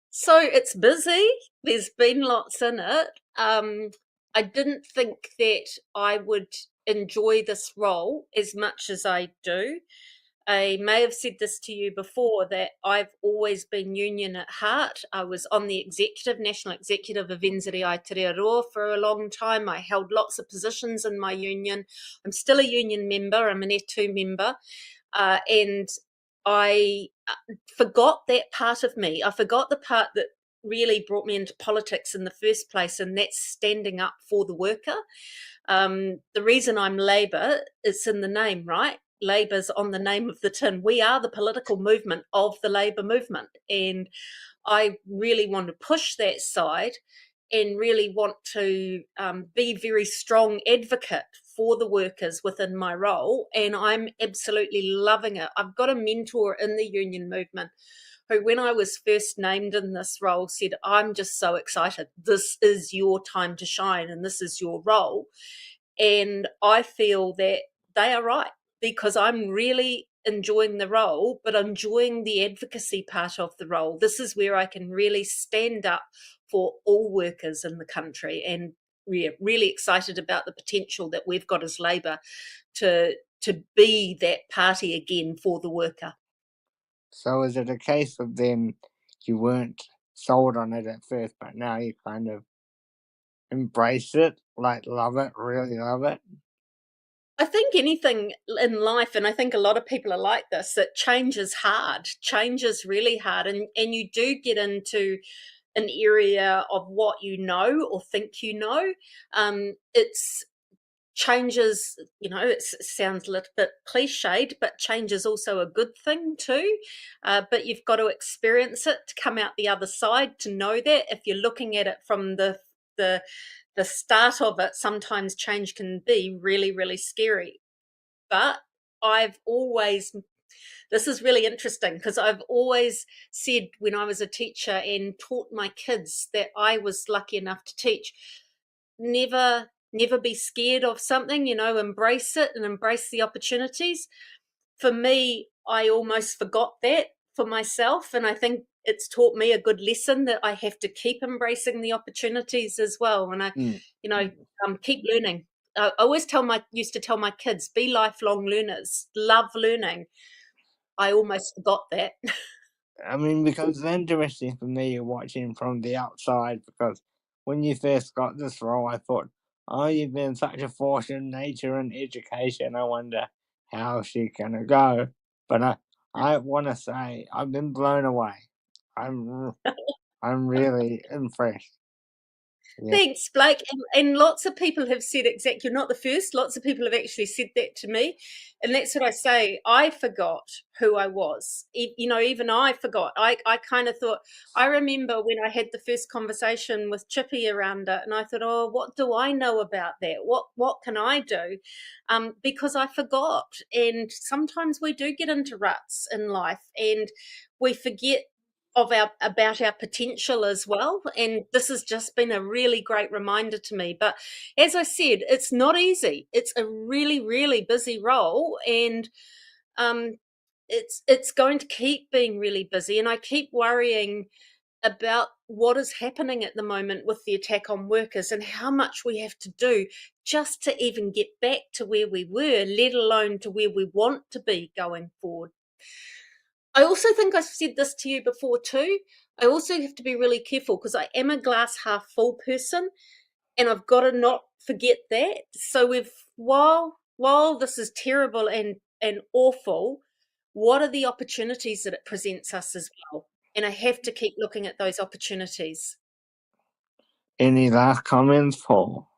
So it's busy. There's been lots in it. I didn't think that I would enjoy this role as much as I do. I may have said this to you before, that I've always been union at heart. I was on the national executive of NZI Aotearoa for a long time. I held lots of positions in my union. I'm still a union member. I'm an F2 member. And I forgot that part of me. I forgot the part that really brought me into politics in the first place, and that's standing up for the worker. The reason I'm Labour, it's in the name, right? Labour's on the name of the tin. We are the political movement of the Labour movement, and I really want to push that side. and really want to be very strong advocate for the workers within my role, and I'm absolutely loving it. I've got a mentor in the union movement who, when I was first named in this role, said, I'm just so excited. This is your time to shine and this is your role. And I feel that they are right, because I'm really enjoying the role, but enjoying the advocacy part of the role. This is where I can really stand up for all workers in the country, and we're really excited about the potential that we've got as Labour to be that party again for the worker. So is it a case of then you weren't sold on it at first, but now you kind of embrace it, like love it, really love it? I think anything in life, and I think a lot of people are like this, that change is hard. Change is really hard, and you do get into an area of what you know or think you know. It's changes, it sounds a little bit cliched, but change is also a good thing too. But you've got to experience it to come out the other side to know that. If you're looking at it from the start of it, sometimes change can be really, really scary. But this is really interesting, because I've always said, when I was a teacher and taught my kids that I was lucky enough to teach, never be scared of something, embrace it and embrace the opportunities. For me, I almost forgot that for myself, and I think it's taught me a good lesson that I have to keep embracing the opportunities as well. And I keep learning. I always used to tell my kids, be lifelong learners, love learning. I almost forgot that. I mean, because it's interesting for me watching from the outside, because when you first got this role, I thought, oh, you've been such a force in nature and education. I wonder how she's going to go. But I want to say I've been blown away. I'm really impressed. Yeah. Thanks, Blake. And lots of people have said exactly, you're not the first. Lots of people have actually said that to me. And that's what I say. I forgot who I was. Even I forgot. I kind of thought, I remember when I had the first conversation with Chippy around it, and I thought, oh, what do I know about that? What can I do? Because I forgot. And sometimes we do get into ruts in life, and we forget about our potential as well, and this has just been a really great reminder to me. But as I said, it's not easy. It's a really, really busy role, and it's going to keep being really busy, and I keep worrying about what is happening at the moment with the attack on workers and how much we have to do just to even get back to where we were, let alone to where we want to be going forward. I also think I've said this to you before too. I also have to be really careful, because I am a glass half full person, and I've got to not forget that. So while this is terrible and awful, what are the opportunities that it presents us as well? And I have to keep looking at those opportunities. Any last comments, Paul?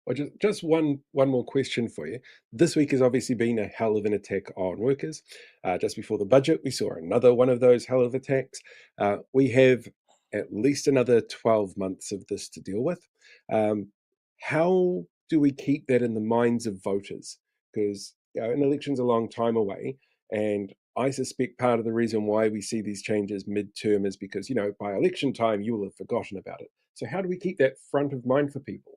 Well, just one more question for you. This week has obviously been a hell of an attack on workers. Just before the budget, we saw another one of those hell of attacks. We have at least another 12 months of this to deal with. How do we keep that in the minds of voters? Because an election's a long time away, and I suspect part of the reason why we see these changes midterm is because, by election time, you will have forgotten about it. So how do we keep that front of mind for people?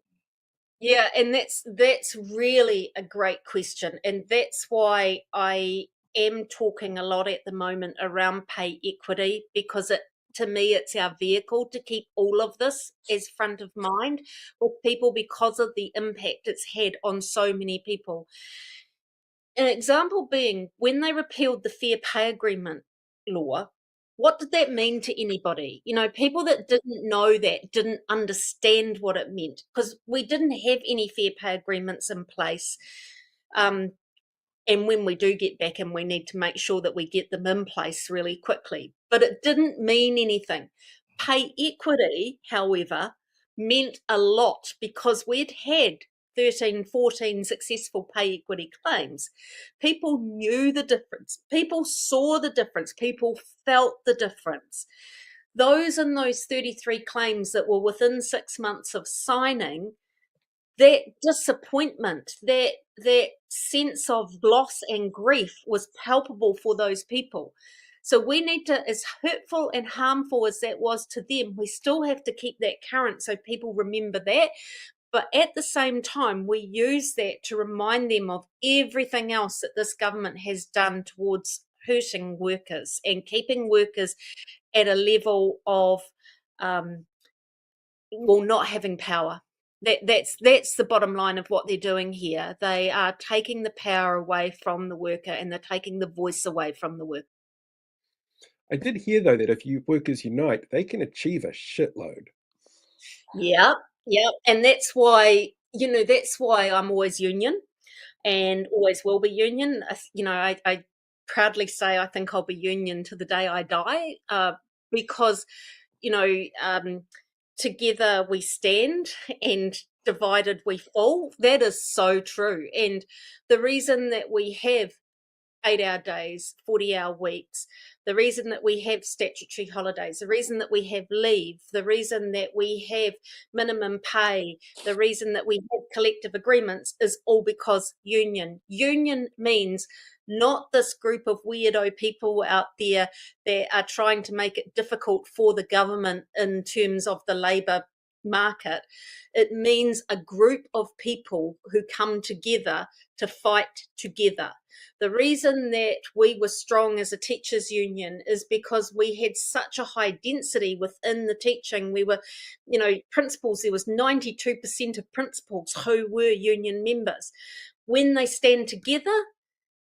Yeah, and that's really a great question, and that's why I am talking a lot at the moment around pay equity, because to me it's our vehicle to keep all of this as front of mind with people, because of the impact it's had on so many people. An example being, when they repealed the Fair Pay Agreement law, what did that mean to anybody? People that didn't know that didn't understand what it meant, because we didn't have any fair pay agreements in place. And when we do get back, and we need to make sure that we get them in place really quickly. But it didn't mean anything. Pay equity, however, meant a lot, because we'd had 13, 14 successful pay equity claims. People knew the difference. People saw the difference. People felt the difference. those 33 claims that were within 6 months of signing, that disappointment, that sense of loss and grief was palpable for those people. So we need to, as hurtful and harmful as that was to them, we still have to keep that current so people remember that. But at the same time, we use that to remind them of everything else that this government has done towards hurting workers and keeping workers at a level of, not having power. That's the bottom line of what they're doing here. They are taking the power away from the worker, and they're taking the voice away from the worker. I did hear, though, that if you workers unite, they can achieve a shitload. Yeah. And that's why, that's why I'm always union and always will be union. I proudly say I think I'll be union to the day I die, because, together we stand and divided we fall. That is so true. And the reason that we have 8-hour days, 40-hour weeks, the reason that we have statutory holidays, the reason that we have leave, the reason that we have minimum pay, the reason that we have collective agreements is all because union. Union means not this group of weirdo people out there that are trying to make it difficult for the government in terms of the labour market. It means a group of people who come together to fight together. The reason that we were strong as a teachers union is because we had such a high density within the teaching. We were, principals, there was 92% of principals who were union members. When they stand together,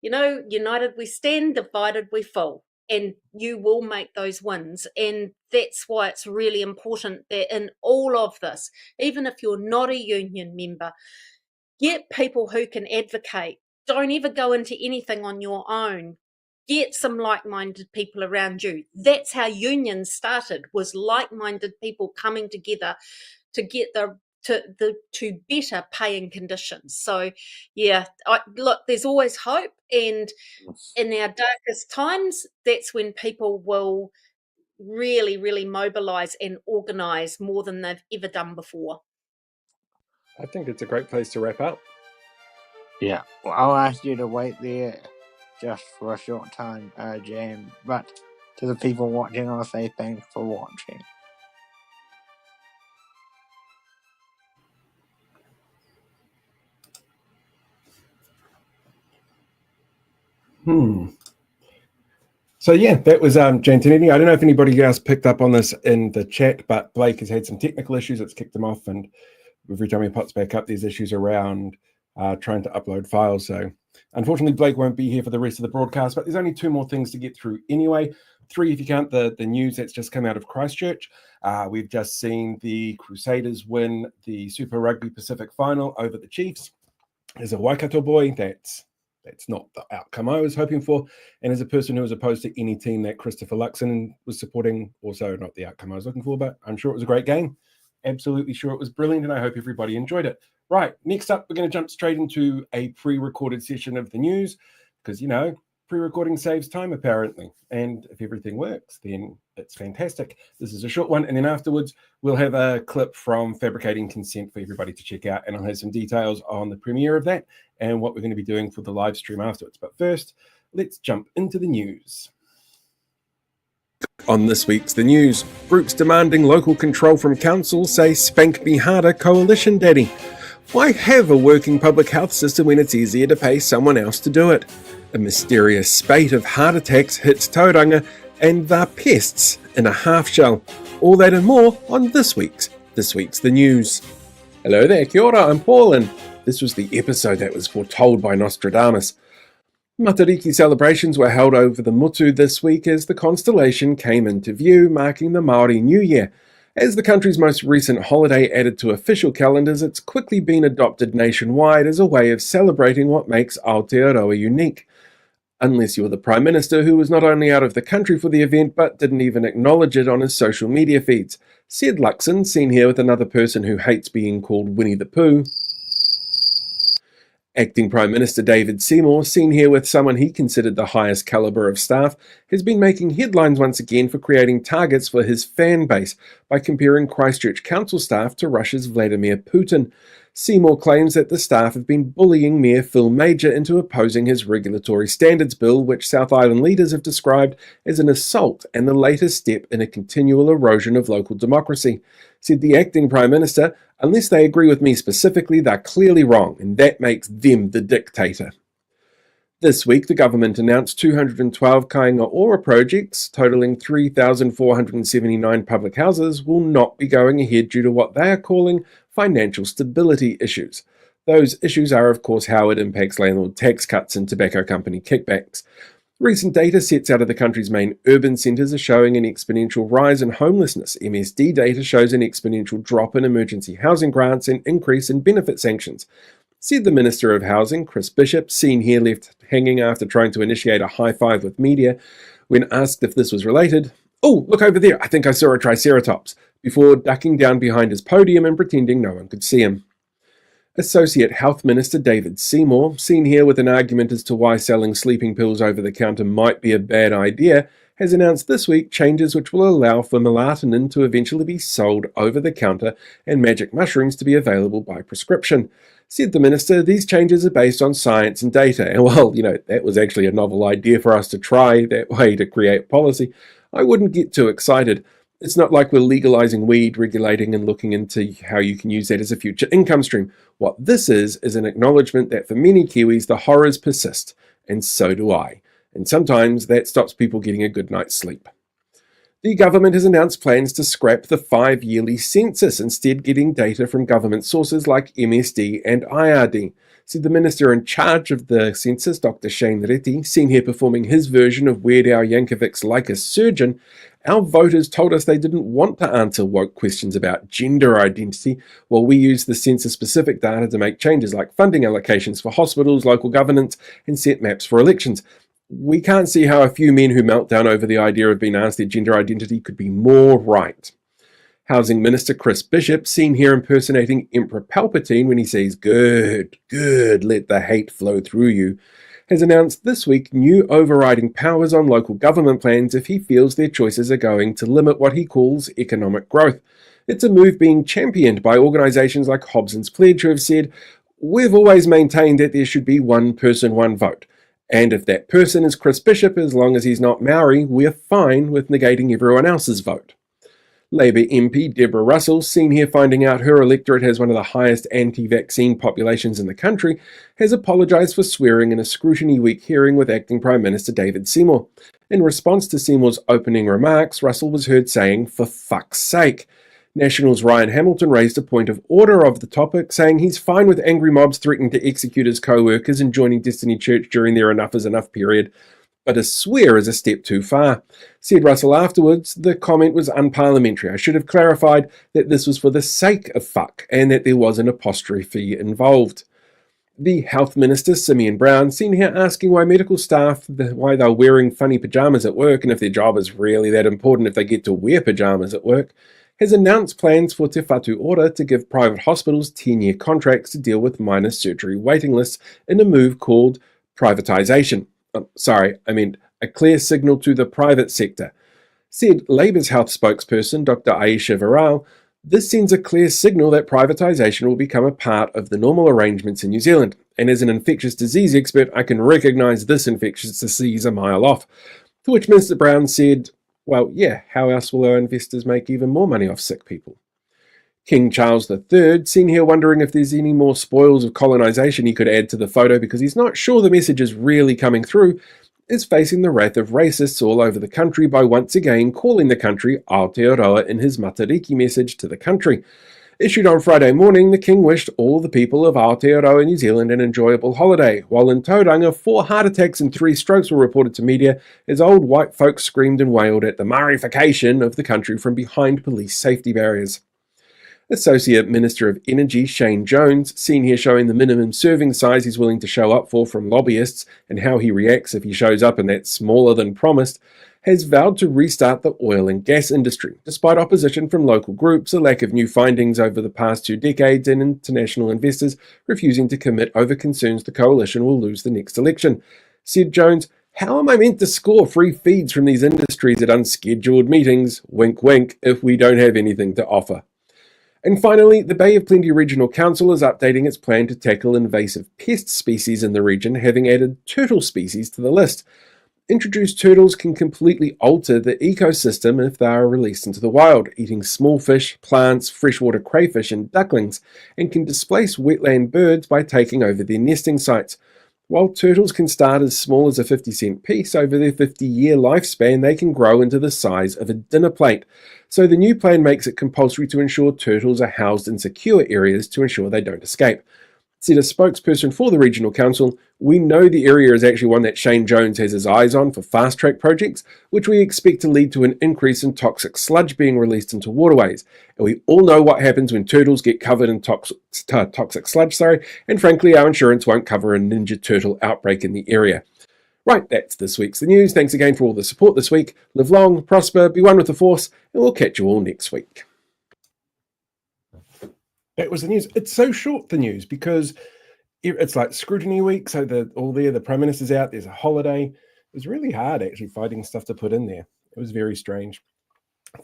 united we stand, divided we fall. And you will make those wins. And that's why it's really important that in all of this, even if you're not a union member, get people who can advocate. Don't ever go into anything on your own. Get some like-minded people around you. That's how unions started, was like-minded people coming together to get to better paying conditions. So, yeah, look, there's always hope, and in our darkest times, that's when people will really, really mobilise and organise more than they've ever done before. I think it's a great place to wrap up. Yeah, well, I'll ask you to wait there just for a short time, Jan, but to the people watching, I'll say thanks for watching. So yeah, that was Jane Tinetti. I don't know if anybody else picked up on this in the chat, but Blake has had some technical issues. It's kicked him off, and every time he pops back up, there's issues around trying to upload files. So unfortunately, Blake won't be here for the rest of the broadcast, but there's only 2 more things to get through anyway. 3 if you count the news that's just come out of Christchurch. We've just seen the Crusaders win the Super Rugby Pacific final over the Chiefs. As a Waikato boy, that's not the outcome I was hoping for. And as a person who was opposed to any team that Christopher Luxon was supporting, also not the outcome I was looking for, but I'm sure it was a great game. Absolutely sure it was brilliant, and I hope everybody enjoyed it. Right, next up, we're going to jump straight into a pre-recorded session of the news because, pre-recording saves time, apparently. And if everything works, then it's fantastic. This is a short one, and then afterwards, we'll have a clip from Fabricating Consent for everybody to check out, and I'll have some details on the premiere of that and what we're going to be doing for the live stream afterwards. But first, let's jump into the news. On this week's The News, groups demanding local control from council say spank me harder coalition daddy. Why have a working public health system when it's easier to pay someone else to do it? A mysterious spate of heart attacks hits Tauranga, and the pests in a half shell. All that and more on this week's The News. Hello there, kia ora, I'm Paul, and this was the episode that was foretold by Nostradamus. Matariki celebrations were held over the Mutu this week as the constellation came into view, marking the Maori New Year. As the country's most recent holiday added to official calendars, it's quickly been adopted nationwide as a way of celebrating what makes Aotearoa unique. Unless you're the Prime Minister, who was not only out of the country for the event, but didn't even acknowledge it on his social media feeds. Said Luxon, seen here with another person who hates being called Winnie the Pooh. Acting Prime Minister David Seymour, seen here with someone he considered the highest calibre of staff, has been making headlines once again for creating targets for his fan base by comparing Christchurch council staff to Russia's Vladimir Putin. Seymour claims that the staff have been bullying Mayor Phil Major into opposing his Regulatory Standards Bill, which South Island leaders have described as an assault and the latest step in a continual erosion of local democracy. Said the Acting Prime Minister, unless they agree with me specifically, they're clearly wrong, and that makes them the dictator. This week, the government announced 212 Kāinga Ora projects, totalling 3,479 public houses, will not be going ahead due to what they are calling financial stability issues. Those issues are, of course, how it impacts landlord tax cuts and tobacco company kickbacks. Recent data sets out of the country's main urban centres are showing an exponential rise in homelessness. MSD data shows an exponential drop in emergency housing grants and increase in benefit sanctions. Said the Minister of Housing, Chris Bishop, seen here left hanging after trying to initiate a high-five with media, when asked if this was related. "Oh, look over there, I think I saw a triceratops," before ducking down behind his podium and pretending no one could see him. Associate Health Minister David Seymour, seen here with an argument as to why selling sleeping pills over the counter might be a bad idea, has announced this week changes which will allow for melatonin to eventually be sold over the counter and magic mushrooms to be available by prescription. Said the minister, these changes are based on science and data. And well, that was actually a novel idea for us to try that way to create policy. I wouldn't get too excited. It's not like we're legalizing weed, regulating and looking into how you can use that as a future income stream. What this is an acknowledgement that for many Kiwis the horrors persist, and so do I. And sometimes that stops people getting a good night's sleep. The government has announced plans to scrap the 5-yearly census, instead getting data from government sources like MSD and IRD. Said the minister in charge of the census, Dr. Shane Reti, seen here performing his version of Weird Al Yankovic's Like a Surgeon. Our voters told us they didn't want to answer woke questions about gender identity, while we used the census-specific data to make changes like funding allocations for hospitals, local governance, and set maps for elections. We can't see how a few men who melt down over the idea of being asked their gender identity could be more right. Housing Minister Chris Bishop, seen here impersonating Emperor Palpatine when he says, "Good, good, let the hate flow through you," has announced this week new overriding powers on local government plans if he feels their choices are going to limit what he calls economic growth. It's a move being championed by organisations like Hobson's Pledge, who have said, "We've always maintained that there should be one person, one vote. And if that person is Chris Bishop, as long as he's not Maori, we're fine with negating everyone else's vote." Labour MP Deborah Russell, seen here finding out her electorate has one of the highest anti-vaccine populations in the country, has apologised for swearing in a scrutiny week hearing with Acting Prime Minister David Seymour. In response to Seymour's opening remarks, Russell was heard saying, "For fuck's sake." National's Ryan Hamilton raised a point of order of the topic, saying he's fine with angry mobs threatening to execute his co-workers and joining Destiny Church during their enough is enough period. But a swear is a step too far. Said Russell afterwards, the comment was unparliamentary. I should have clarified that this was for the sake of fuck and that there was an apostrophe involved. The Health Minister, Simeon Brown, seen here asking why medical staff, why they're wearing funny pyjamas at work and if their job is really that important if they get to wear pyjamas at work, has announced plans for Te Whatu Ora to give private hospitals 10-year contracts to deal with minor surgery waiting lists in a move called privatisation. A clear signal to the private sector. Said Labour's health spokesperson, Dr. Aisha Varal, this sends a clear signal that privatisation will become a part of the normal arrangements in New Zealand. And as an infectious disease expert, I can recognise this infectious disease a mile off. To which Mr. Brown said, well, yeah, how else will our investors make even more money off sick people? King Charles III, seen here wondering if there's any more spoils of colonisation he could add to the photo because he's not sure the message is really coming through, is facing the wrath of racists all over the country by once again calling the country Aotearoa in his Matariki message to the country. Issued on Friday morning, the King wished all the people of Aotearoa, New Zealand an enjoyable holiday, while in Tauranga 4 heart attacks and 3 strokes were reported to media as old white folks screamed and wailed at the Māorification of the country from behind police safety barriers. Associate Minister of Energy Shane Jones, seen here showing the minimum serving size he's willing to show up for from lobbyists and how he reacts if he shows up and that's smaller than promised, has vowed to restart the oil and gas industry, despite opposition from local groups, a lack of new findings over the past 2 decades, and international investors refusing to commit over concerns the coalition will lose the next election. Said Jones, "How am I meant to score free feeds from these industries at unscheduled meetings, wink wink, if we don't have anything to offer?" And finally, the Bay of Plenty Regional Council is updating its plan to tackle invasive pest species in the region, having added turtle species to the list. Introduced turtles can completely alter the ecosystem if they are released into the wild, eating small fish, plants, freshwater crayfish and ducklings, and can displace wetland birds by taking over their nesting sites. While turtles can start as small as a 50-cent piece, over their 50-year lifespan they can grow into the size of a dinner plate. So the new plan makes it compulsory to ensure turtles are housed in secure areas to ensure they don't escape. Said a spokesperson for the Regional Council, "We know the area is actually one that Shane Jones has his eyes on for fast-track projects, which we expect to lead to an increase in toxic sludge being released into waterways. And we all know what happens when turtles get covered in toxic sludge, and frankly our insurance won't cover a ninja turtle outbreak in the area." Right, that's this week's The News. Thanks again for all the support this week. Live long, prosper, be one with the force, and we'll catch you all next week. That was the news. It's so short, the news, because it's like scrutiny week, so the Prime Minister's out, there's a holiday. It was really hard actually finding stuff to put in there. It was very strange.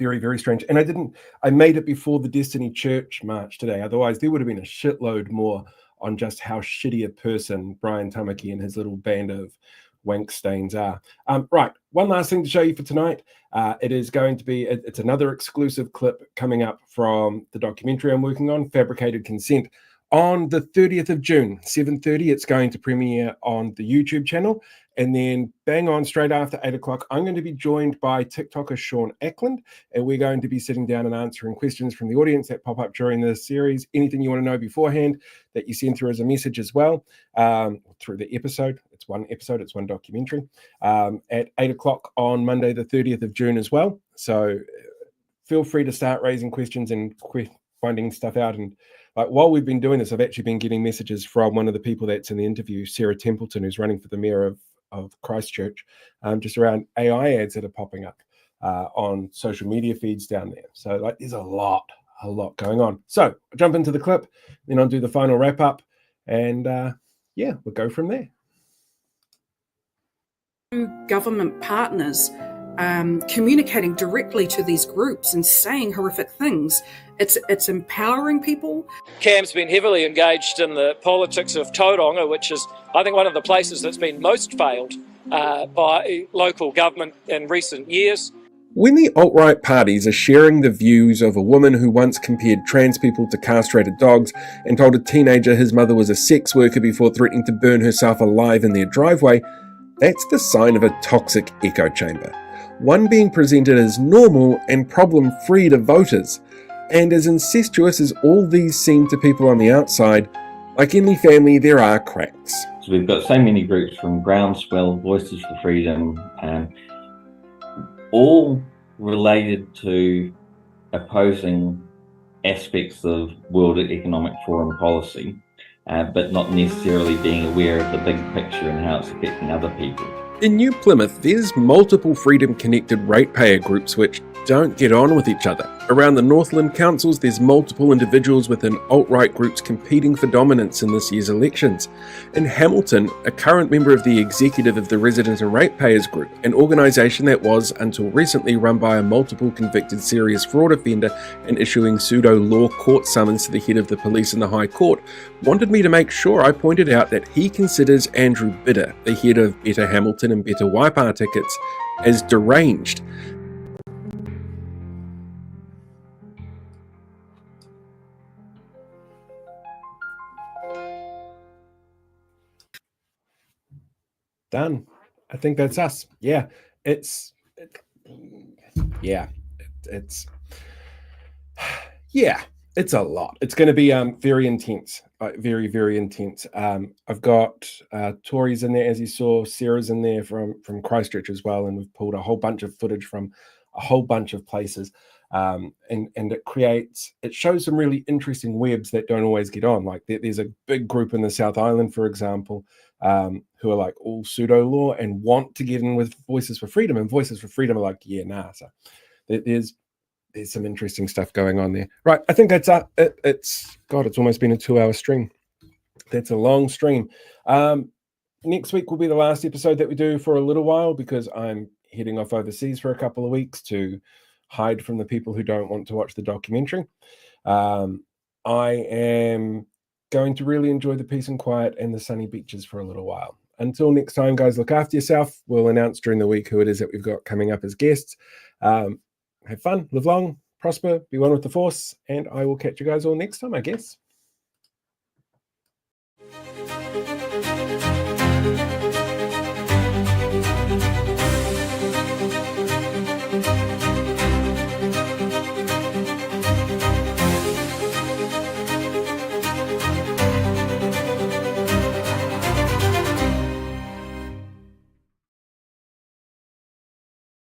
Very, very strange. And I made it before the Destiny Church march today. Otherwise, there would have been a shitload more on just how shitty a person Brian Tamaki and his little band of wank stains are. Right, one last thing to show you for tonight. It is going to be, it's another exclusive clip coming up from the documentary I'm working on, Fabricated Consent. On the 30th of June, 7:30, it's going to premiere on the YouTube channel. And then bang on straight after 8 o'clock, I'm going to be joined by TikToker Sean Ackland, and we're going to be sitting down and answering questions from the audience that pop up during the series. Anything you want to know beforehand that you send through as a message as well, through the episode. It's one episode, it's one documentary, at 8 o'clock on Monday, the 30th of June as well. So feel free to start raising questions and finding stuff out. And while we've been doing this, I've actually been getting messages from one of the people that's in the interview, Sarah Templeton, who's running for the mayor of Christchurch, just around AI ads that are popping up on social media feeds down there. So there's a lot going on. So I'll jump into the clip, then I'll do the final wrap up, and we'll go from there. Government partners communicating directly to these groups and saying horrific things. It's empowering people. Cam's been heavily engaged in the politics of Tauranga, which is, I think, one of the places that's been most failed by local government in recent years. When the alt-right parties are sharing the views of a woman who once compared trans people to castrated dogs and told a teenager his mother was a sex worker before threatening to burn herself alive in their driveway, that's the sign of a toxic echo chamber. One being presented as normal and problem-free to voters. And as incestuous as all these seem to people on the outside, like any family, there are cracks. So we've got so many groups from Groundswell, Voices for Freedom, all related to opposing aspects of World Economic Forum policy, but not necessarily being aware of the big picture and how it's affecting other people. In New Plymouth, there's multiple freedom-connected ratepayer groups which don't get on with each other. Around the Northland councils, there's multiple individuals within alt-right groups competing for dominance in this year's elections. In Hamilton, a current member of the executive of the Resident and Ratepayers Group, an organisation that was, until recently, run by a multiple convicted serious fraud offender and issuing pseudo-law court summons to the head of the police in the High Court, wanted me to make sure I pointed out that he considers Andrew Bidder, the head of Better Hamilton and Better Waipa Tickets, as deranged. Done. I think that's us. Yeah, it's a lot. It's going to be very intense, very, very intense. I've got Tori's in there, as you saw. Sarah's in there from Christchurch as well, and we've pulled a whole bunch of footage from a whole bunch of places. And it shows some really interesting webs that don't always get on. Like there's a big group in the South Island, for example, who are like all pseudo law and want to get in with Voices for Freedom, and Voices for Freedom are like, yeah, nah. So there's some interesting stuff going on there. Right, I think that's it's almost been a 2-hour stream. That's a long stream. Next week will be the last episode that we do for a little while, because I'm heading off overseas for a couple of weeks to hide from the people who don't want to watch the documentary. I am going to really enjoy the peace and quiet and the sunny beaches for a little while. Until next time, guys, look after yourself. We'll announce during the week who it is that we've got coming up as guests. Have fun, live long, prosper, be one with the force, and I will catch you guys all next time, I guess.